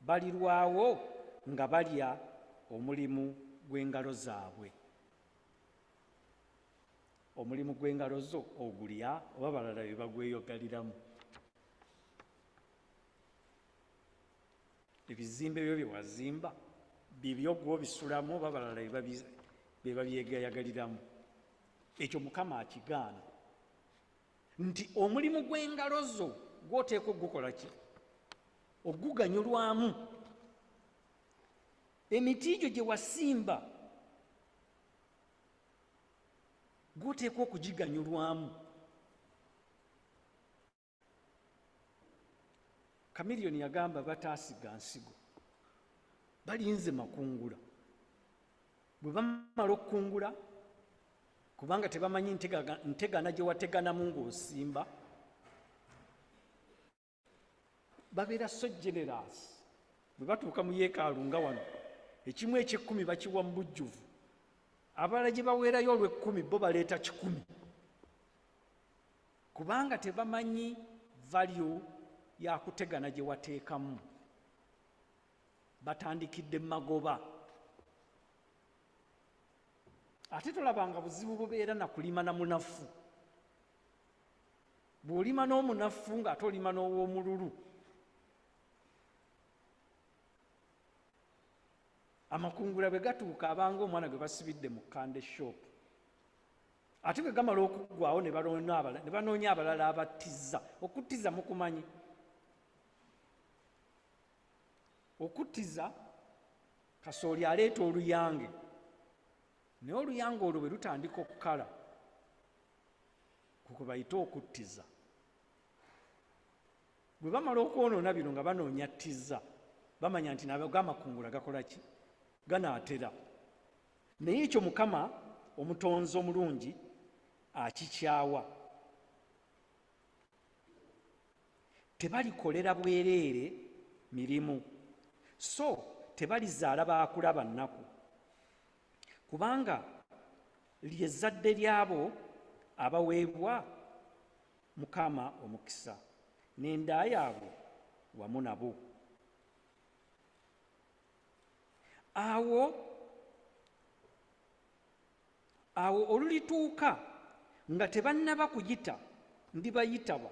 balirwawo nga balya omulimu gw'engalo zaabwe. Omulimu gw'engalo zo ogulya oba balala bye bagweyogaliramu? Ebizimbe byo bye wazimba bibyo gw'obisulamu oba balala bye babyegayagaliramu? Ekyo Mukama akigaana nti omulimu gw'engalo zo gw'oteeka ogukola ki? Oguganyulwamu. Emiti gyo gye wasimba gw'oteekwa okugiganyulwamu. Kamiliyoni yagamba bataasiga nsigo, balinze makungula. Bwe bamala okukungula, kubanga tebamanyi ntegana gye wateganamu ng'osimba, babeera so generous. Bwe batuuka mu yeekaalu nga wano, ekimu eky'ekkumi bakiwa mu bujjuvu, abalala gye baweerayo olw'ekkumi bo baleeta 10, kubanga tebamanyi value ya kutegana gye wateekamu. Batandikidde magoba. Ate tolabanga buzibu bubeera na kulima na munafu. Bw'olima n'omunafu ng'ate olima n'ow'omululu, amakungula bwe gatuuka abanga omwana gwe basibidde mu kande shop, ate bwe gamala okuggwawo ne banoonya abalala abattiza. Okuttiza mukumanyi? Okuttiza kasooli aleeta oluyange, naye oluyange olwo bwe lutandika okukala, kwe bayita okuttiza. Bwe bamala okwonoona bino nga banoonya ttiza, bamanya nti amakungula gakola ki? Ganaatera. Naye ekyo Mukama omutonzi omulungi akikyawa. Tebalikolera bwereere mirimu, so tebalizaala baakulaba nnaku, kubanga ly'ezzadde ly'abo abaweebwa Mukama omukisa, n'enda yaabwe wamu nabo. Awo olulituuka nga tebannaba kuyita, ndibayitaba,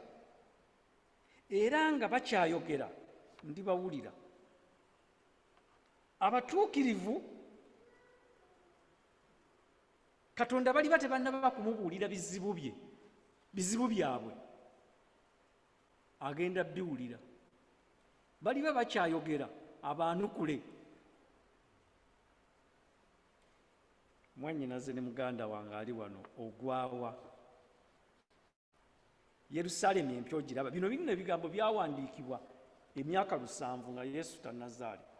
era nga bakyayogera, ndibawulira. Abatuukirivu Katonda baliba tebannaba kumubuulira bizibu byabwe, agenda biwulira. Baliba bakyayogera, abaanukule. Mwannyinaze ne muganda wange ali wano, ogwawa? Yerusaalemi empya ogiraba? Bino ebigambo byawandiikibwa emyaka 7 nga Yesu tannazaalibwa.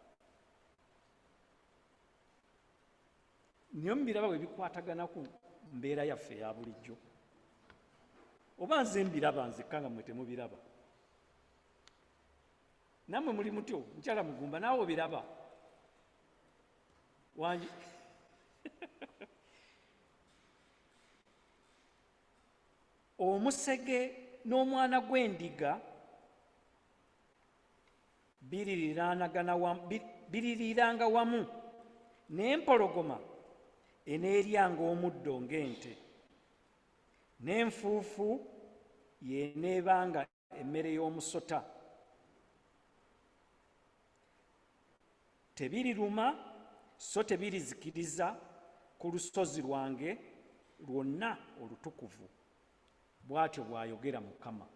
Niyo mbiraba bwe bikwatagana ku mbeera yaffe eya bulijjo. Oba nze mbiraba nzekka nga mmwe temubiraba? Nammwe muli mutyo, nkyala mugumba, naawe obiraba? Omusege n'omwana gw'endiga biririiranga wamu, n'empologoma eneeryanga omuddo ng'ente, n'enfuufu y'eneebanga emmere y'omusota. Tebiriruma so tebirizikiriza ku lusozi lwange lwonna olutukuvu, bw'atyo bw'ayogera Mukama.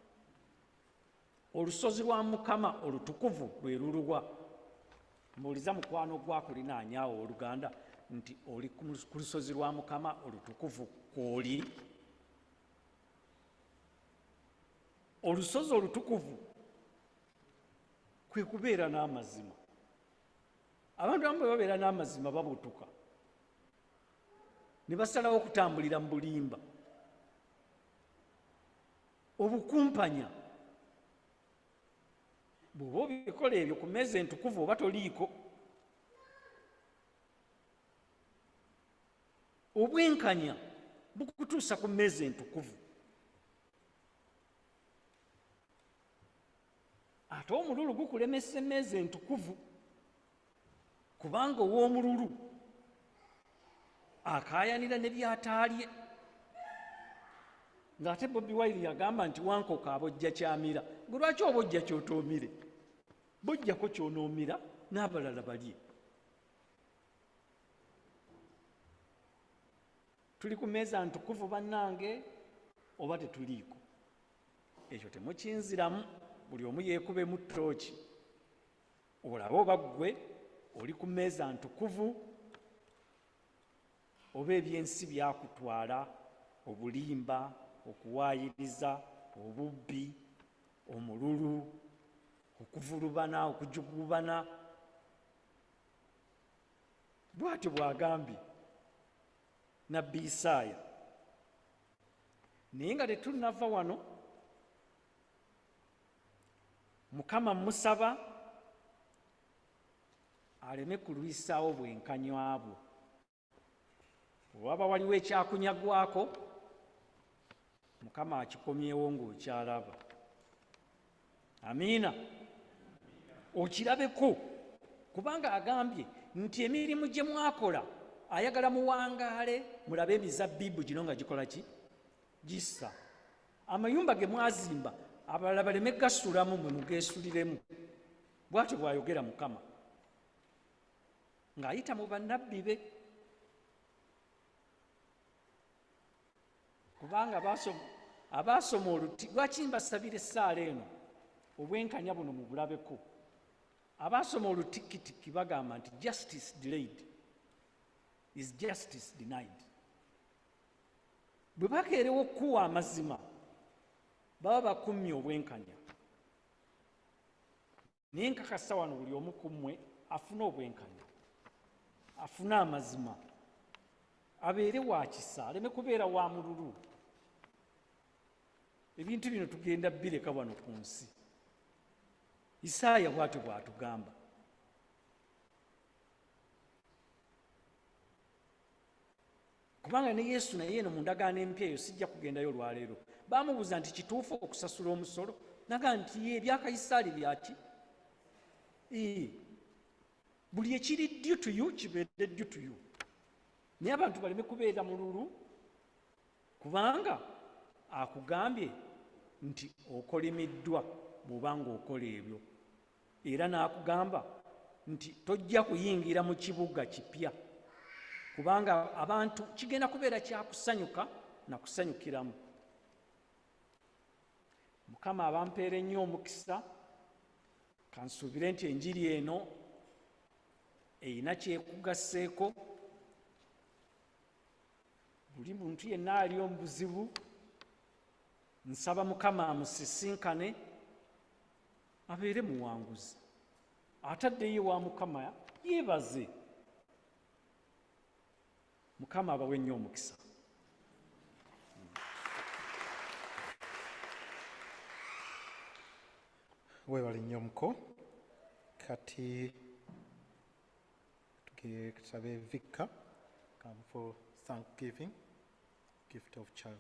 Olusozi lwa Mukama olutukuvu lwe luluwa? Mbuuliza mukwano gwakulinaanyaawo Oluganda nti oli ku lusozi lwa Mukama olutukuvu kw'oli? Olusozi olutukuvu kwe kubeera n'amazima. Abantu abamu bwe babeera n'amazima babutuka ne basalawo okutambulira mu bulimba. Obukumpanya bw'oba obikola ebyo ku mmeeza entukuvu oba toliiko. Obwenkanya bukutuusa ku mmeeza entukuvu. Ate omululu gukulemesa emmeeza entukuvu, kubanga ow'omululu akaayanira ne byataalye. Ng'ate Bobi Wine yagamba nti wankoko abojja kyamira. Gwe lwaki oba ojja kyotoomire? Bojjako kyonoomira n'abalala balye. Tuli ku mmeeza ntukuvu bannange oba tetuliiko? Ekyo temukinziramu, buli omu yeekubemu ttooki olabe oba ggwe oli ku mmeeza ntukuvu oba ebyensi byakutwala obulimba, okuwaayiriza, obubbi, omululu, okuvulubana, okujugubana. Bw'atyo bw'agambye nabbi Isaaya. Naye nga tetunnava wano, Mukama musaba aleme kulwisaawo bwenkanywa bwo. Waba waliwo ekyakunyagwako, Mukama akikomyewo ng'okyalaba. Amiina. Okirabeko, kubanga agambye nti emirimu gye mwakola ayagala muwangaale, mulabe emizabbibu gino nga gikola ki? Gissa. Amayumba ge mwazimba abalala baleme gasulamu mwe mugeesuliremu. Bw'atyo bw'ayogera Mukama ng'ayita mu bannabbi be. Kubanga abaasoma oluti, lwaki mbasabira essaala eno obwenkanya buno mubulabeko. Abaasoma olutikitiki bagamba nti justice delayed is justice denied. Bwe bakeerewo okuwa amazima baba bakumye obwenkanya. Naye nkakasa wano buli omu ku mmwe afune obwenkanya, afune amazima, abeere wa kisa, aleme kubeera wa mululu. Ebintu bino tugenda bireka wano ku nsi. Isaaya bw'atyo bw'atugamba. Kubanga ne Yesu naye eno mu ndagaano empya eyo sijja kugendayo olwaleero. Baamubuuza nti kituufu okusasula omusolo? Naga nti ebya Kayisaali byaki? Buli ekiri due to you kibeere due to you. Naye abantu baleme kubeera mululu, kubanga akugambye nti okolimiddwa bw'obanga okola ebyo. Era n'akugamba nti tojja kuyingira mu kibuga kipya, kubanga abantu kigenda kubeera kyakusanyuka na kusanyukiramu. Mukama abampeera ennyo omukisa, kansuubire nti enjiri eno erina kyekugasseeko. Buli muntu yenna ali omu buzibu, nsaba Mukama amusisinkane abeere muwanguzi. Ataddeyo wa Mukama yeebaze. Mukama abawe nnyo omukisa. Weebale nnyo muko. Kati tusabe Victor come for thanksgiving, gift of child.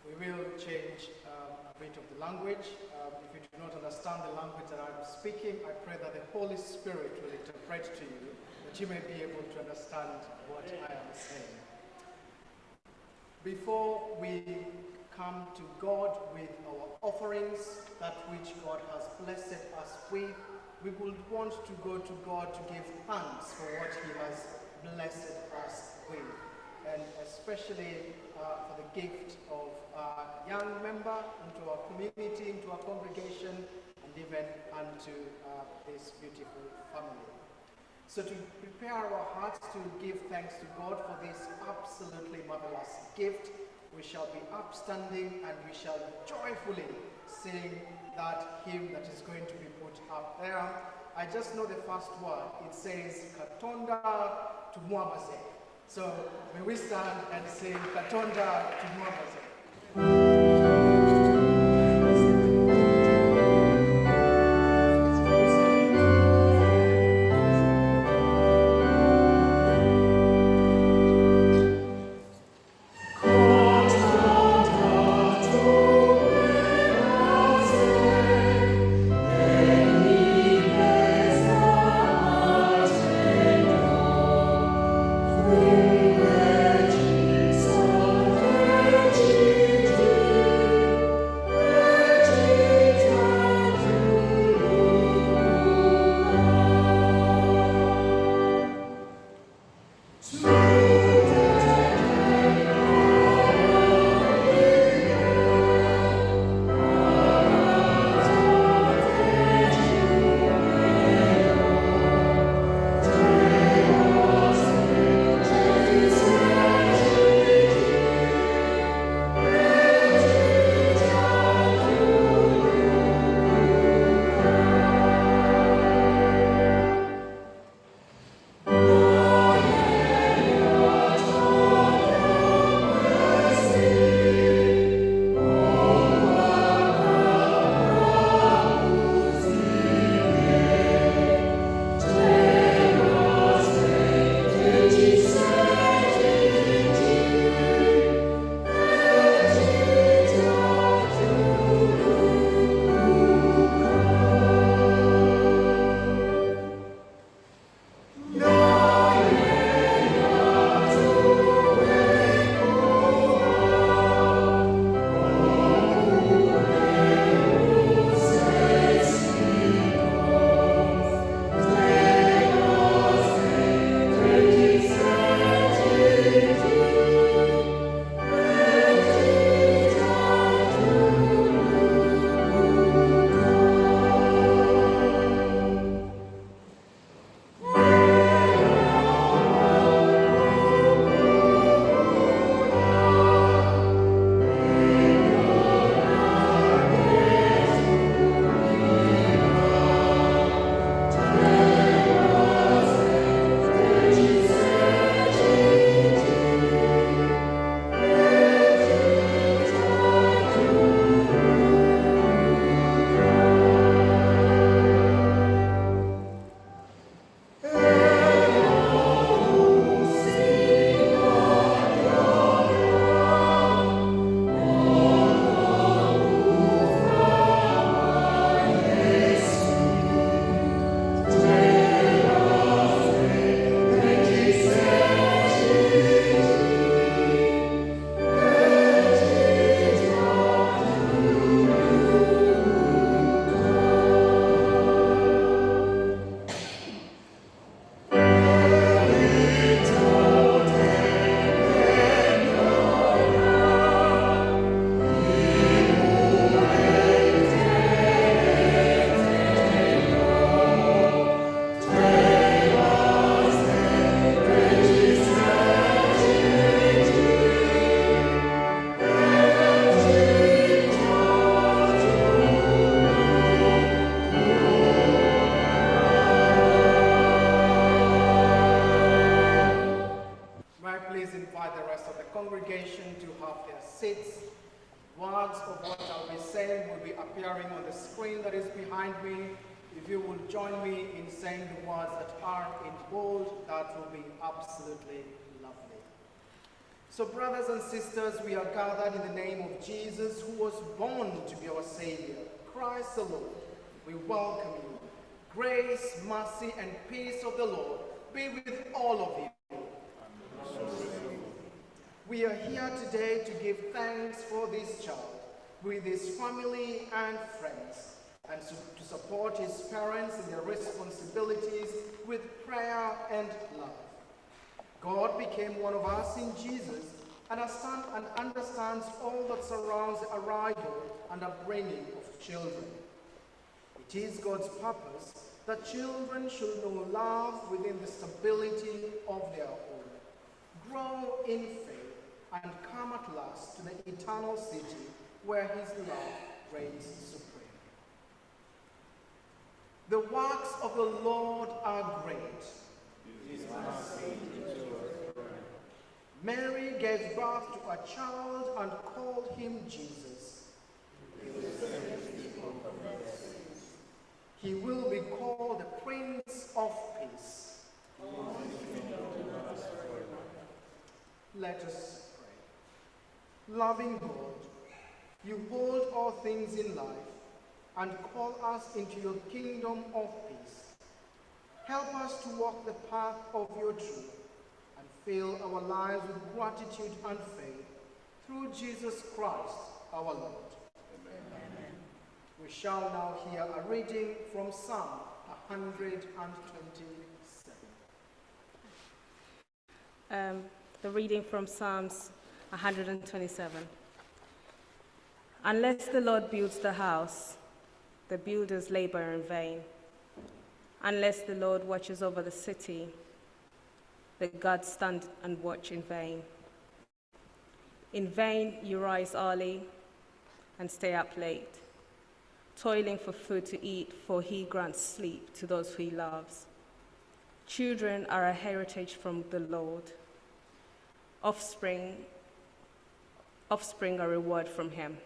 We will change a bit of the language. If you do not understand the language that I'm speaking, I pray that the Holy Spirit will interpret to you, that you may be able to understand what I am saying. Before we come to God with our offerings, that which God has blessed us with, we would want to go to God to give thanks for what He has blessed us with, and especially for the gift of a young member into our community, into our congregation, and even unto this beautiful family. So to prepare our hearts to give thanks to God for this absolutely marvelous gift, we shall be upstanding and we shall joyfully sing that hymn that is going to be put up there. I just know the first word. It says, Katonda tumwabaze. So may we stand and sing Katonda tumwabaze. Thank you. congregation to have their seats. Words of what I'll be saying will be appearing on the screen that is behind me. If you will join me in saying the words that are in bold, that will be absolutely lovely. So brothers and sisters, we are gathered in the name of Jesus, who was born to be our Savior, Christ the Lord. We welcome you. Grace, mercy, and peace of the Lord be with all of you. We are here today to give thanks for this child, with his family and friends, and to support his parents in their responsibilities with prayer and love. God became one of us in Jesus and understands all that surrounds the arrival and upbringing of children. It is God's purpose that children should know love within the stability of their home, grow in faith, and come at last to the eternal city where his love reigns supreme. The works of the Lord are great. His mercy endures forever. Mary gave birth to a child and called him Jesus. He will be called the Prince of Peace. Let us pray. Loving God, you hold all things in life and call us into your kingdom of peace. Help us to walk the path of your truth and fill our lives with gratitude and faith through Jesus Christ our Lord. Amen. We shall now hear a reading from Psalm 127. The reading from Psalms 127. Unless the Lord builds the house, the builders labor in vain. Unless the Lord watches over the city, the guards stand and watch in vain. In vain you rise early and stay up late, toiling for food to eat, for he grants sleep to those who he loves. Children are a heritage from the Lord. Offspring a reward from him.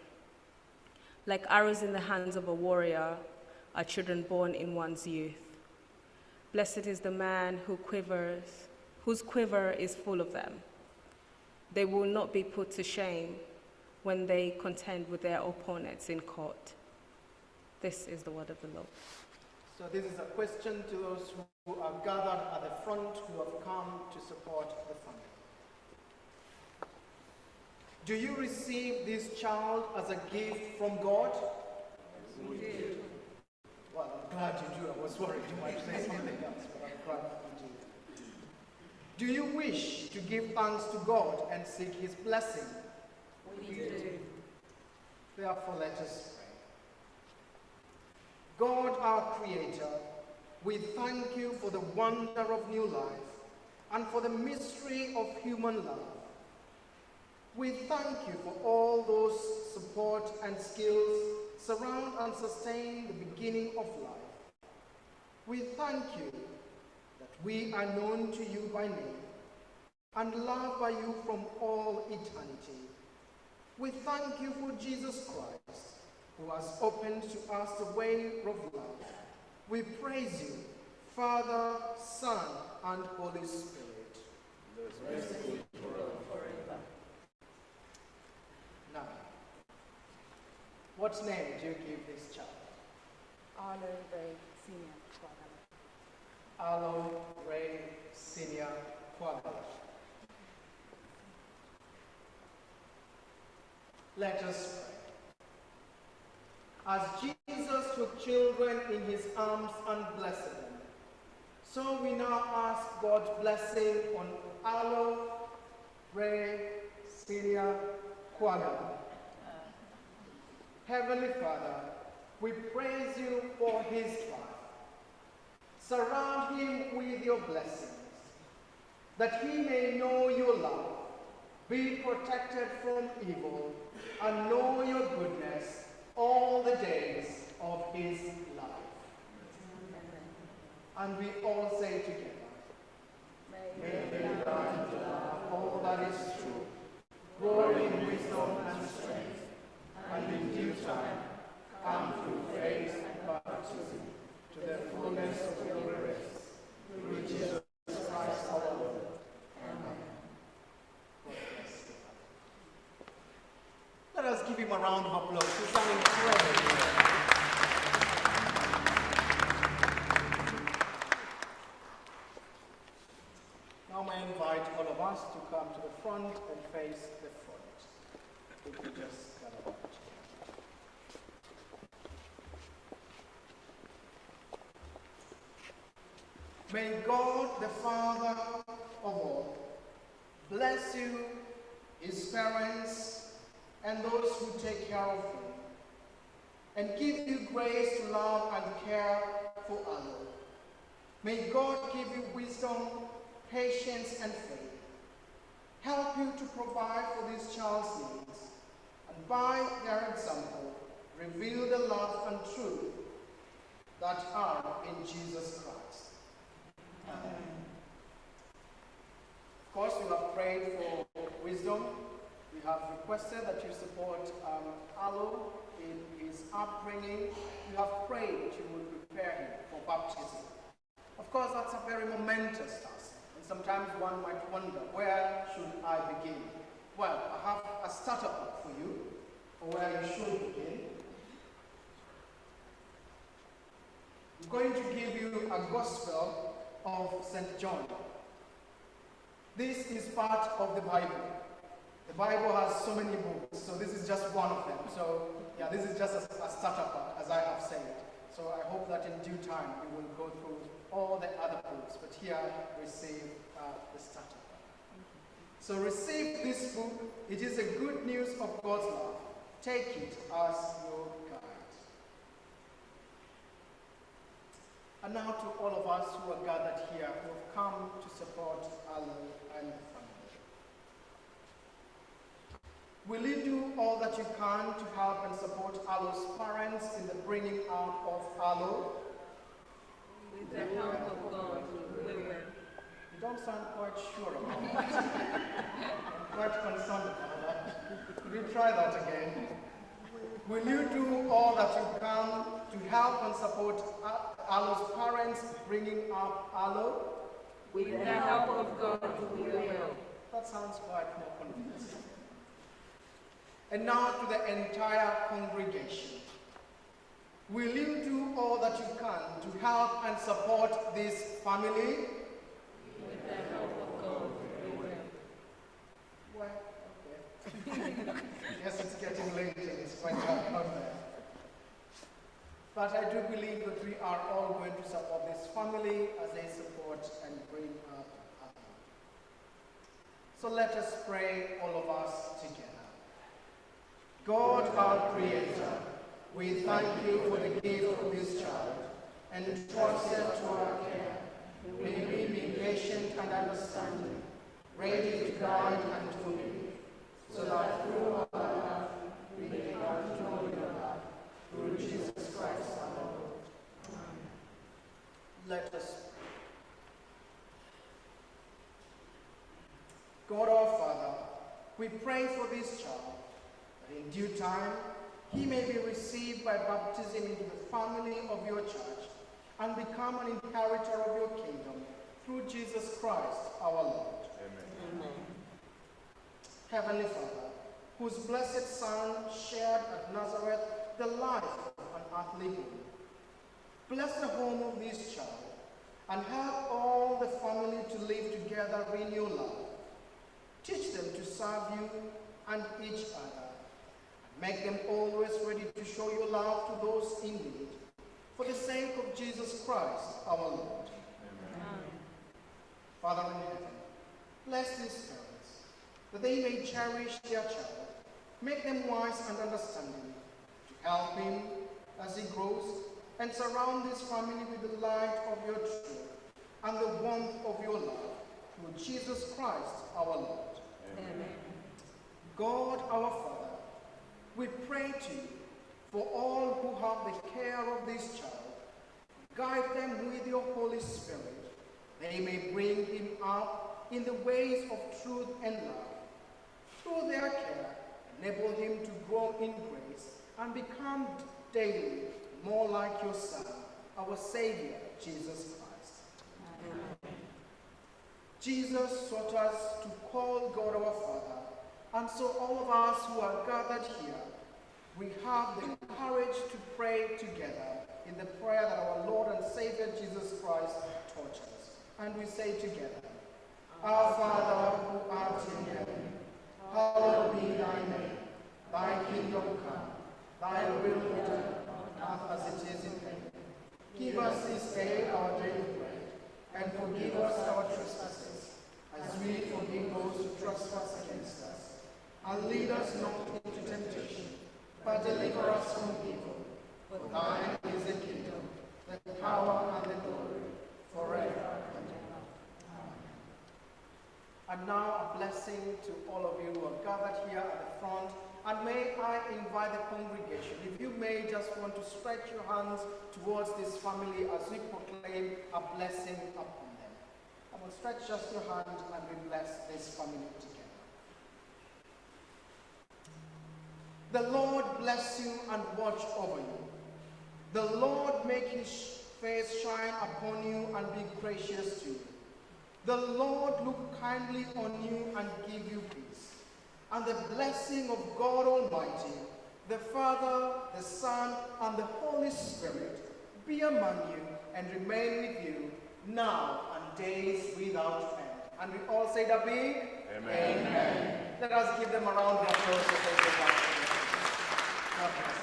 Like arrows in the hands of a warrior are children born in one's youth. Blessed is the man whose quiver is full of them. They will not be put to shame when they contend with their opponents in court. This is the word of the Lord. So this is a question to those who are gathered at the front, who have come to support the family. Do you receive this child as a gift from God? We do. Well, I'm glad you do. I was worried you might say something else, but I'm glad you do. Do you wish to give thanks to God and seek his blessing? We do. Therefore, let us pray. God, our Creator, we thank you for the wonder of new life and for the mystery of human love. We thank you for all those support and skills surround and sustain the beginning of life. We thank you that we are known to you by name and loved by you from all eternity. We thank you for Jesus Christ, who has opened to us the way of love. We praise you, Father, Son, and Holy Spirit. Forever. Now, what name do you give this child? Arlo Ray Senior. Arlo Ray Senior Kwagala. Let us pray. As Jesus took children in his arms and blessed them, so we now ask God's blessing on Arlo Ray Senior Kwagala. Heavenly Father, we praise you for his life. Surround him with your blessings, that he may know your love, be protected from evil, and know your goodness all the days of his life. And we all say together, may he learn to love all that is true, grow in wisdom and strength, and in due time come through faith and baptism to the fullness of your grace, through Jesus Christ our Lord. Amen. God bless you. Let us give him a round of applause. He's done incredible. Now I invite all of us to come to the front and face the front. We can just gather up. May God, the Father of all, bless you, his parents, and those who take care of him, and give you grace to love and care for others. May God give you wisdom, patience, and faith. Help you to provide for this child's needs, and by their example, reveal the love and truth that are in Jesus Christ. Amen. Of course, we have prayed for wisdom. We have requested that you support Arlo in his upbringing. We have prayed that you would prepare him for baptism. Of course, that's a very momentous task. And sometimes one might wonder, where should I begin? Well, I have a starter book for you, for where you should begin. I'm going to give you a gospel of St John. This is part of the Bible. The Bible has so many books, so this is just one of them. So yeah, this is just a starter part, as I have said. So I hope that in due time we will go through all the other books, but here receive the starter part. So receive this book. It is a good news of God's love. Take it as your guide. And now to all of us who are gathered here, who have come to support Arlo and the family. Will you do all that you can to help and support Arlo's parents in the bringing out of Arlo? With the help of God, we will. You don't sound quite sure about that. I'm quite concerned about that. Could you try that again? Will you do all that you can to help and support Arlo's parents bringing up Arlo? With the help of God, we will. That sounds quite more convincing. And now to the entire congregation. Will you do all that you can to help and support this family? With the help of God, we will. Well, okay. Yes, it's getting late and it's quite dark out there. But I do believe that we are all going to support this family as they support and bring up others. So let us pray, all of us together. God, our Creator, we thank you for the gift of this child and trust it to our care. May we be patient and understanding, ready to guide and to lead, so that through our life we may come to know your love. Through Jesus Christ our Lord. Amen. Let us pray. God our Father, we pray for this child, that in due time he may be received by baptism into the family of your church and become an inheritor of your kingdom through Jesus Christ our Lord. Amen. Amen. Heavenly Father, whose blessed Son shared at Nazareth the life of an earthly home, bless the home of this child and help all the family to live together in your love. Teach them to serve you and each other. Make them always ready to show your love to those in need, for the sake of Jesus Christ our Lord. Amen. Father in heaven, bless these parents, that they may cherish their child, make them wise and understanding, to help him as he grows, and surround this family with the light of your truth and the warmth of your love, through Jesus Christ our Lord. Amen. God our Father, we pray to you for all who have the care of this child. Guide them with your Holy Spirit. They may bring him up in the ways of truth and love. Through their care, enable him to grow in grace and become daily more like your Son, our Savior, Jesus Christ. Amen. Jesus taught us to call God our Father, and so all of us who are gathered here, we have the courage to pray together in the prayer that our Lord and Savior Jesus Christ taught us. And we say together, Our Father who art in heaven, hallowed be thy name. Thy kingdom come, thy will be done on earth as it is in heaven. Give us this day our daily bread, and forgive us our trespasses, as we forgive those who trespass against us. And lead us not into temptation, but deliver us from evil. For thine is the kingdom, the power, and the glory, forever and ever. Amen. And now a blessing to all of you who are gathered here at the front. And may I invite the congregation, if you may just want to stretch your hands towards this family as we proclaim a blessing upon them. I will stretch just your hand and we bless this family together. The Lord bless you and watch over you. The Lord make his face shine upon you and be gracious to you. The Lord look kindly on you and give you peace. And the blessing of God Almighty, the Father, the Son, and the Holy Spirit be among you and remain with you now and days without end. And we all say the big Amen. Amen. Let us give them a round of applause to take their part. God bless you.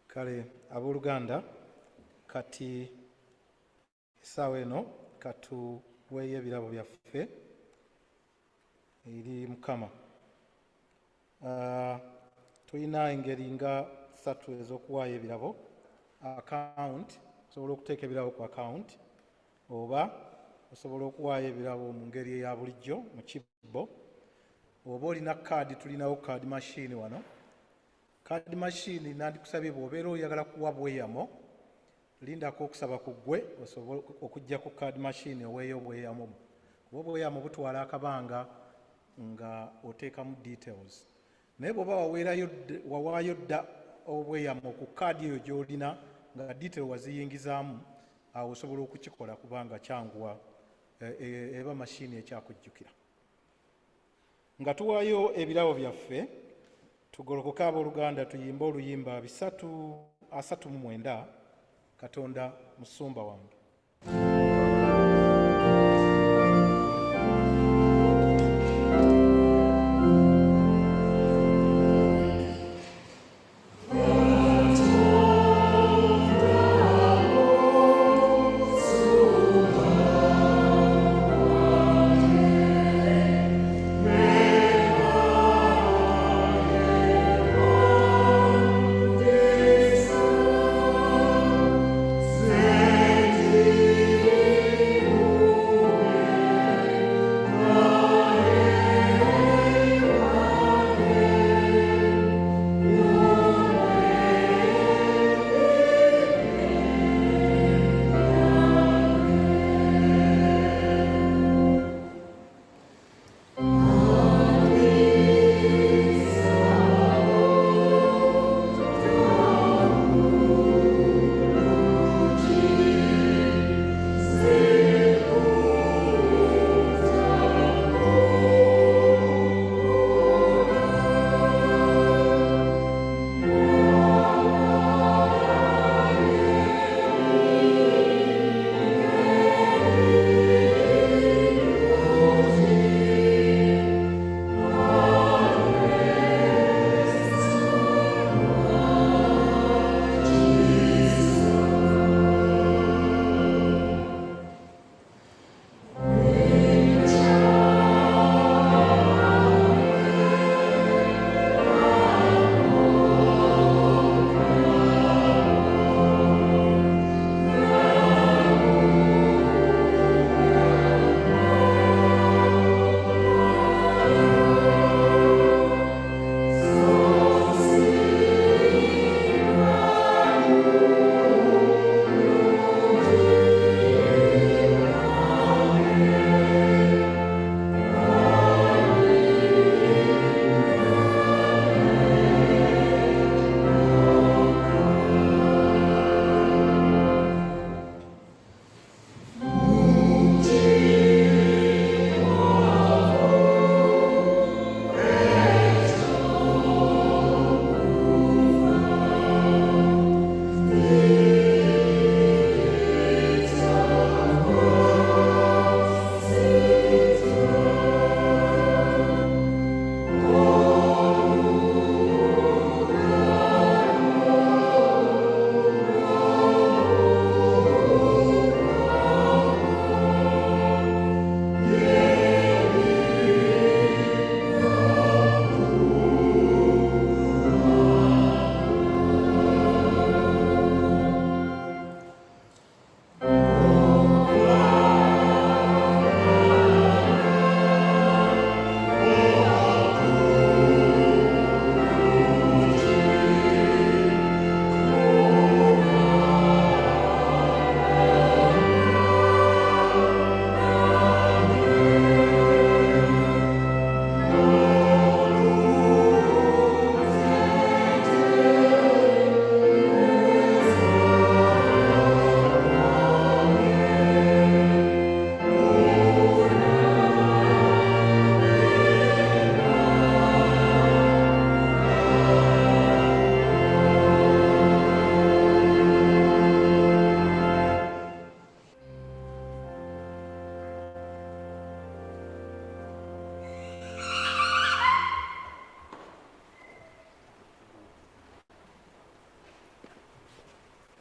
Kale abooluganda kati essaawa eno katuweeyo ebirabo byaffe eri Mukama. Tulina engeri nga 3 ez'okuwaayo ebirabo. Account, osobola okuteeka ebirabo ku account, oba osobola okuwaayo ebirabo mu ngeri eya bulijjo mu kibbo, oba olina kaadi. Tulinawo kaadi machine wano. Kaadi machine nandikusabye bw'obeera oyagala kuwa bweyamo, lindako okusaba ku ggwe osobola okujja ku kaadi machine oweeyo obweyamo. Kuba obweyamo butwala akabanga nga oteekamu details. Naye bw'oba wawaayo dda obweyamo ku kaadi eyo gy'olina nga detail waziyingizaamu, awo osobola okukikola kubanga kyanguwa, eba machine ekyakujjukira. Nga tuwaayo ebirabo byaffe, tugolokoke abooluganda tuyimbe oluyimba 339 Katonda musumba wange.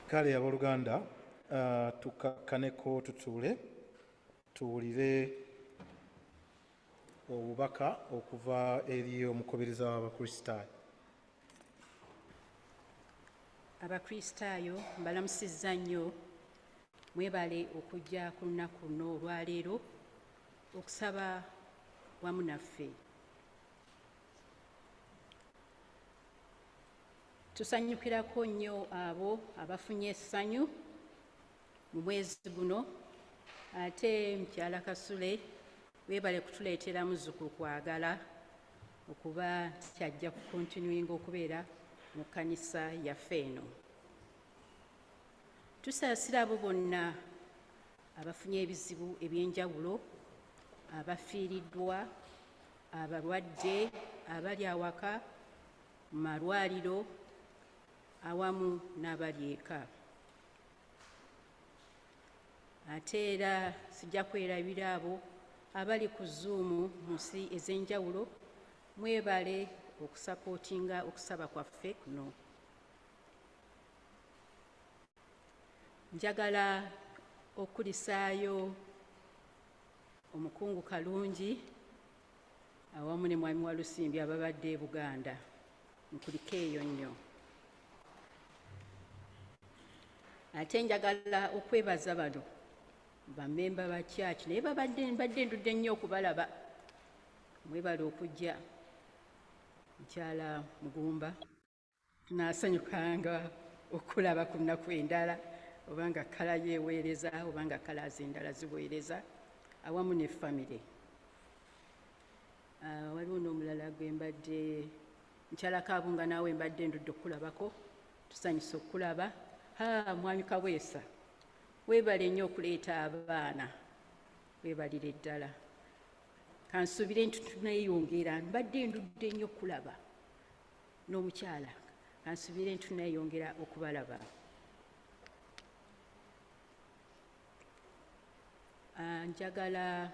Kale abooluganda, tukakkaneko tutuule tuwulire obubaka okuva eri omukubiriza w'Abakristaayo. Abakristaayo mbalamusizza nnyo, mwebale okujja ku lunaku luno olwaleero okusaba wamu naffe. Tusanyukirako nnyo abo abafunye essanyu mu mwezi guno, ate mukyala Kasule weebale kutuleetera muzzukulu kwagala okuba kyajja ku kontinuinga okubeera mu kkanisa yaffe eno. Tusaasira abo bonna abafunye ebizibu eby'enjawulo, abafiiriddwa, abalwadde, abali awaka, mu malwaliro awamu n'abali eka. Ate era sijja kwerabira abo abali ku Zoom mu nsi ez'enjawulo, mwebale okusapootinga okusaba kwaffe kuno. Njagala okulisaayo omukungu Kalungi awamu ne mwami wa Lusimbi ababadde e Buganda, nkuliko eyo nnyo. Ate njagala okwebaza bano bammemba ba church naye mbadde ndudde nnyo okubalaba. Mwebale okujja. Mukyala Mugumba tunaasanyukanga okulaba ku nnaku endala obanga kala yeeweereza obanga kala endala ziweereza awamu ne famire. Waliwo n'omulala gwe mbadde mukyala Kabunga naawe mbadde ndudde okulabako, tusanyusa okulaba. Mwami Kaweesa weebale nnyo okuleeta abaana, weebalire ddala. Kansubire nti tuneeyongera, mbadde ndudde nnyo okulaba n'omukyala, kansubire nti tuneeyongera okubalaba. Njagala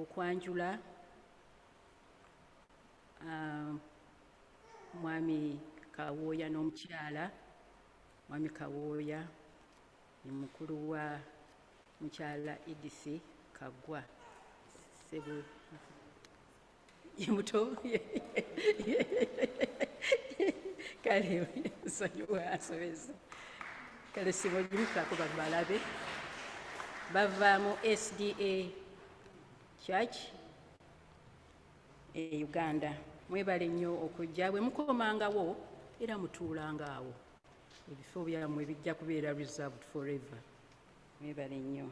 okwanjula mwami Kawooya n'omukyala. Mwami Kawooya ni mukulu wa mukyala Edisi Kaggwa Sebo ye muto kale nsonyiwa asobeza kale sibonyumukako babalabe bava mu SDA Church e Uganda. Mwebale nnyo okujja, bwe mukomangawo era mutuulangaawo. Ebifo byammwe bijja kubeera reserved forever. Mwebale nnyo.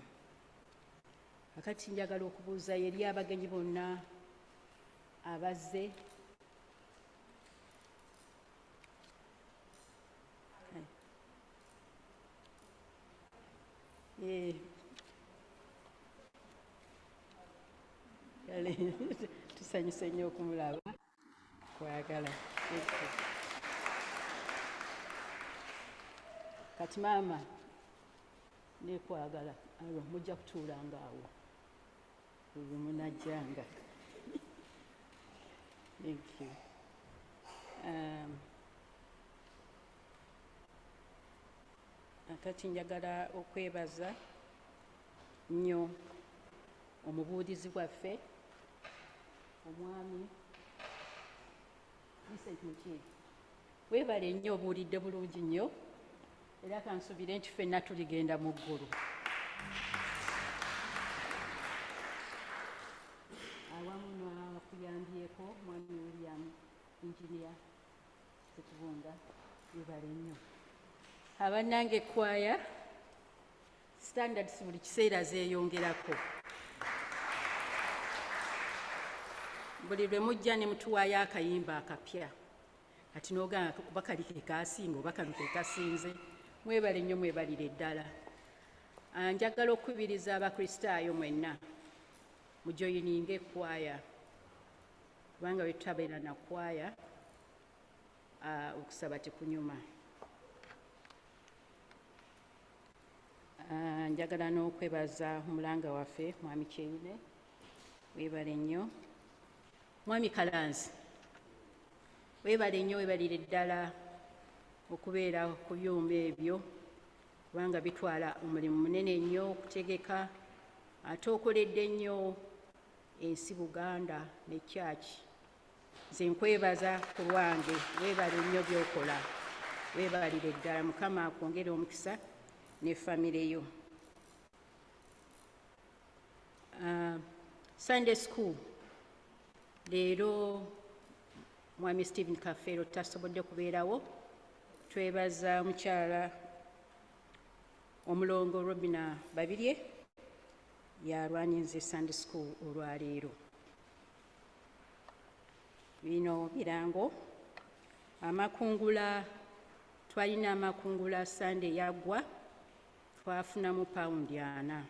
Kakati njagala okubuuza eri abagenyi bonna abazze. Kale tusanyuse nnyo okumulaba, kwagala. Kati maama nekwagala alo mujja kutuulanga awo bwe munajjanga. Thank you. Kati njagala okwebaza nnyo omubuulizi waffe omwami Vincent Mukiibi. Weebale nnyo, obuulidde bulungi nnyo era kansubire nti ffenna tuligenda mu ggulu. Awamu n'akuyambyeko mwami William Engineer Sekubunga, weebale nnyo. Abannange ekwaya standards buli kiseera zeeyongerako. Buli lwe mujja ne mutuwaayo akayimba akapya kati n'ogamba kuba kali ke kaasinga oba kano ke kasinze. Mwebale nnyo, mwebalire ddala. Njagala okukubiriza abakristaayo mwenna mujoyininga ekwaya kubanga bwe tutabeera na kwaya okusaba tekunyuma. Njagala n'okwebaza omulanga waffe mwami Kyeyune, weebale nnyo. Mwami Kalanzi, weebale nnyo, weebalire ddala okubeera ku byuma ebyo kubanga bitwala omulimu munene nnyo okutegeka, ate okoledde nnyo ensi Buganda ne kyaki. Nze nkwebaza ku lwange, weebale nnyo by'okola, weebalire ddala. Mukama akwongere omukisa ne famire yo. Sunday school leero mwami Stephen Kafeero tasobodde kubeerawo. Twebaza mukyala omulongo Robina Babirye yalwanyiza Sunday school olwaleero. Bino birango amakungula, twalina amakungula Sunday yaggwa twafunamu paundi 4.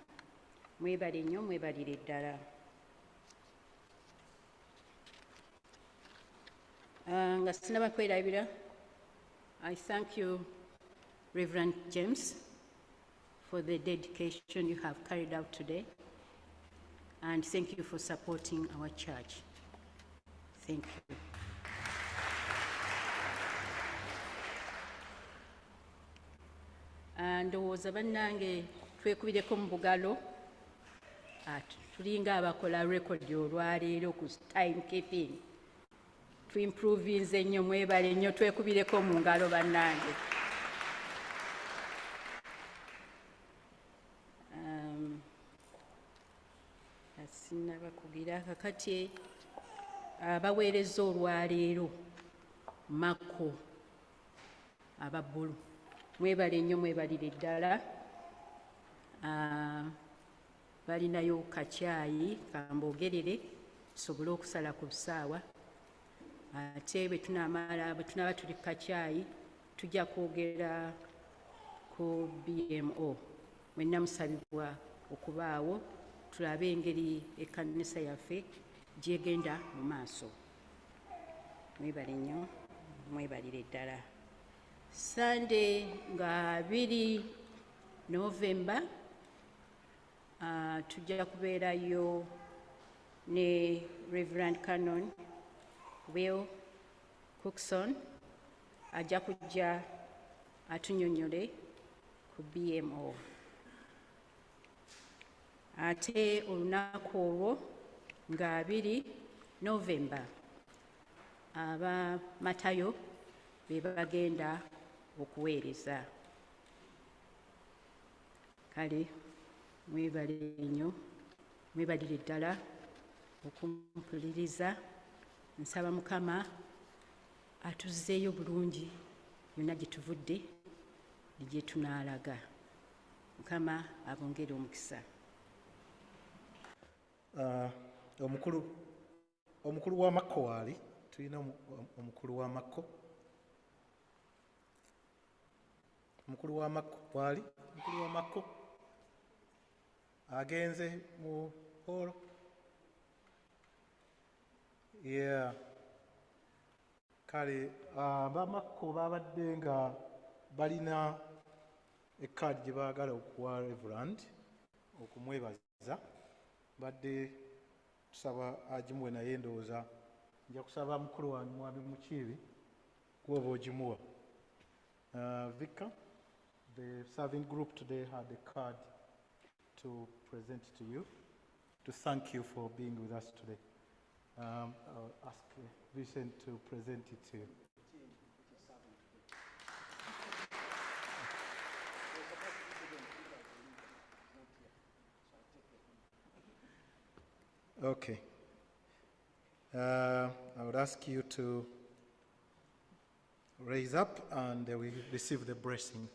Mwebale nnyo, mwebalire ddala. Nga sinaba kwerabira, I thank you, Reverend James, for the dedication you have carried out today, and thank you for supporting our church. Thank you. Ndowooza bannange twekubireko mu bugalo tulinga abakola rekodi olwaleero ku time keeping. Tuimprovinze nnyo, mwebale nnyo, twekubireko mu ngalo bannange. Asinaba kugira kakati abaweereza olwaleero Mako ababbulu, mwebale nnyo, mwebalire ddala. Balinayo kacyayi kambogerere tusobole okusala ku lusaawa. Ate bwe tunaaba tuli ku kacyayi tujja kwogera ku BMO. Mwenna musabibwa okubaawo tulabe engeri ekkanisa yaffe gyegenda mu maaso. Mwebale nnyo, mwebalire ddala. Sunday nga 2 November tujja kubeerayo ne Reverend Canon Will Cookson ajja kujja atunyonyole ku BMO. Ate olunaku olwo nga 2 November aba Matayo be bagenda okuweereza. Kale mwebale nnyo, mwebalire ddala okumpuliriza. Nsaba Mukama atuzzeeyo bulungi yonna gye tuvudde ne gye tunaalaga. Mukama abongere omukisa. Omukulu wa Mako waali, tulina omukulu wa Mako. Omukulu wa Mako waali, omukulu wa Mako agenze mu holo. Yeah. Kale bamako babadde nga balina ekkaadi gye baagala okuwa Reverend okumwebaza. Badde tusaba agimuwe, naye ndowooza nja kusaba mukulu wange mwami Mukiibi kuba ogimuwa. Vika, the serving group today had a card to present to you. to thank you for being with us today. I'll ask Vincent to present it to you. Okay. I would ask you to raise up and we receive the blessing.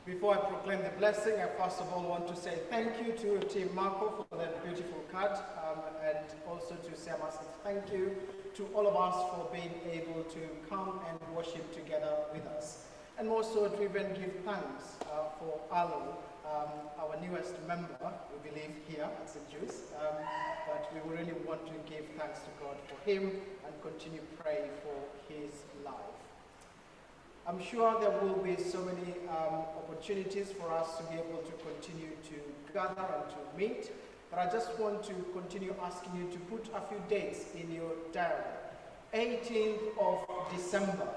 Before I proclaim the blessing, I first of all want to say thank you to Team Marco for that beautiful card, and also to say a massive thank you to all of us for being able to come and worship together with us. And also to even give thanks for Alu, our newest member, we believe, here at St Jude's. But we really want to give thanks to God for him and continue praying for his life. I'm sure there will be so many opportunities for us to be able to continue to gather and to meet, but I just want to continue asking you to put a few dates in your diary. 18th of December,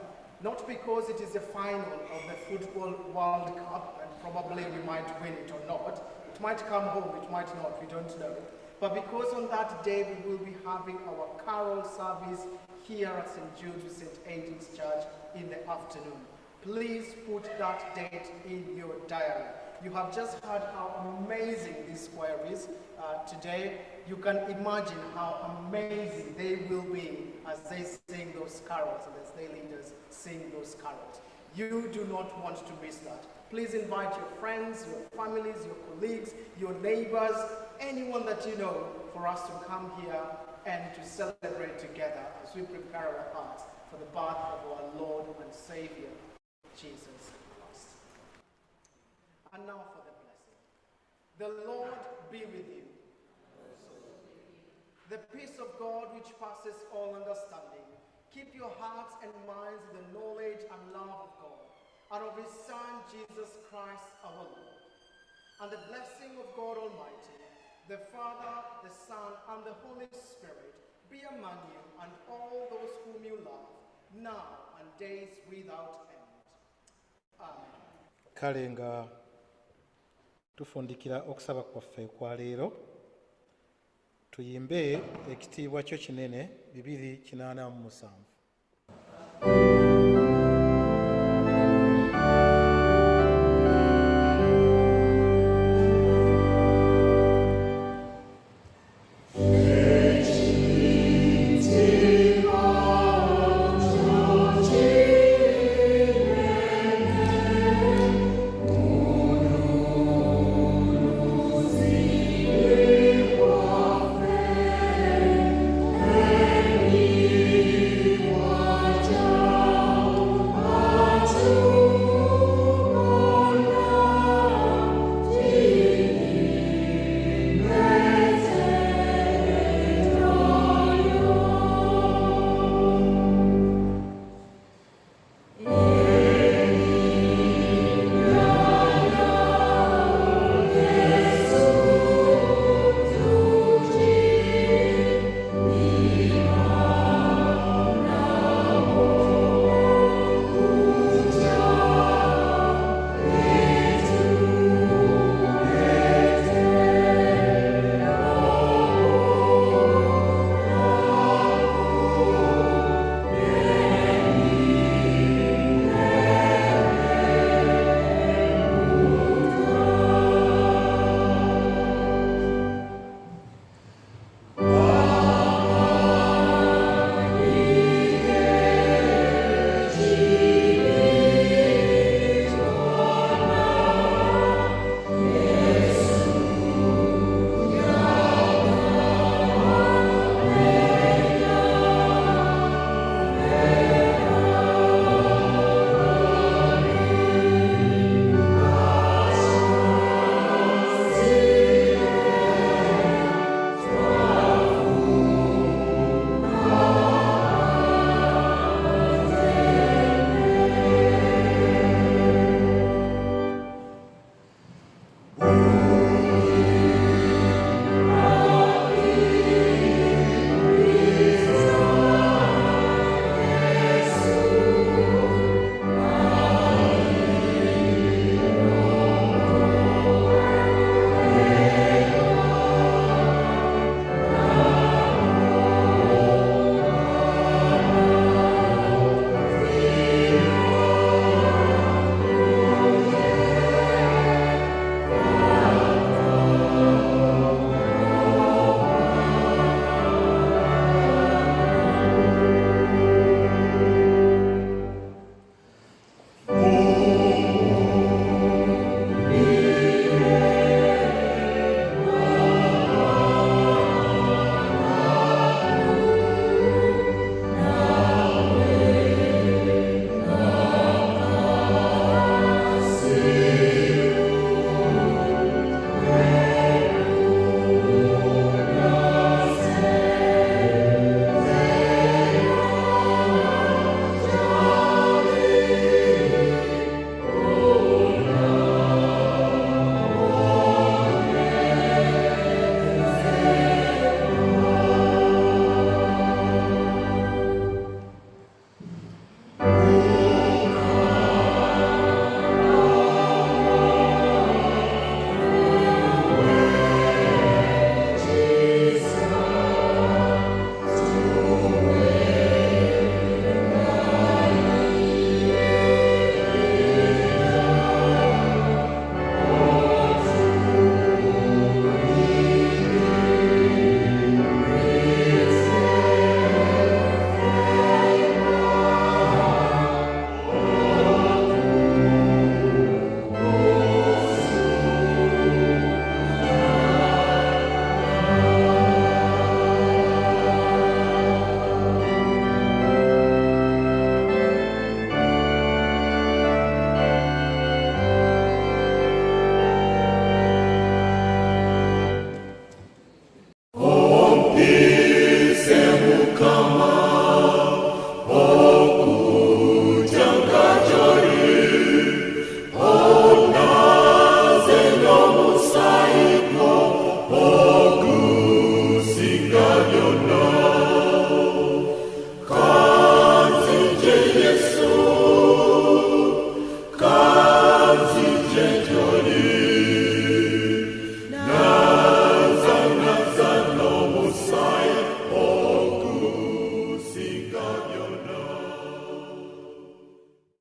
not because it is the final of the Football World Cup and probably we might win it or not. It might come home, it might not, we don't know. But because on that day we will be having our carol service here at St Jude St Aidan's Church in the afternoon. Please put that date in your diary. You have just heard how amazing this choir is today. You can imagine how amazing they will be as they sing those carols and as their leaders sing those carols. You do not want to miss that. Please invite your friends, your families, your colleagues, your neighbors, anyone that you know, for us to come here and to celebrate together as we prepare our hearts for the birth of our Lord and Savior, Jesus Christ. And now for the blessing. The Lord be with you. The peace of God which passes all understanding, keep your hearts and minds in the knowledge and love of God, and of his Son, Jesus Christ our Lord. And the blessing of God Almighty, the Father, the Son, and the Holy Spirit be among you and all those whom you love, now and days without end. Amen. Kale nga tufundikira okusaba kwaffe kwa leero, tuyimbe ekitiibwa kyo kinene 287.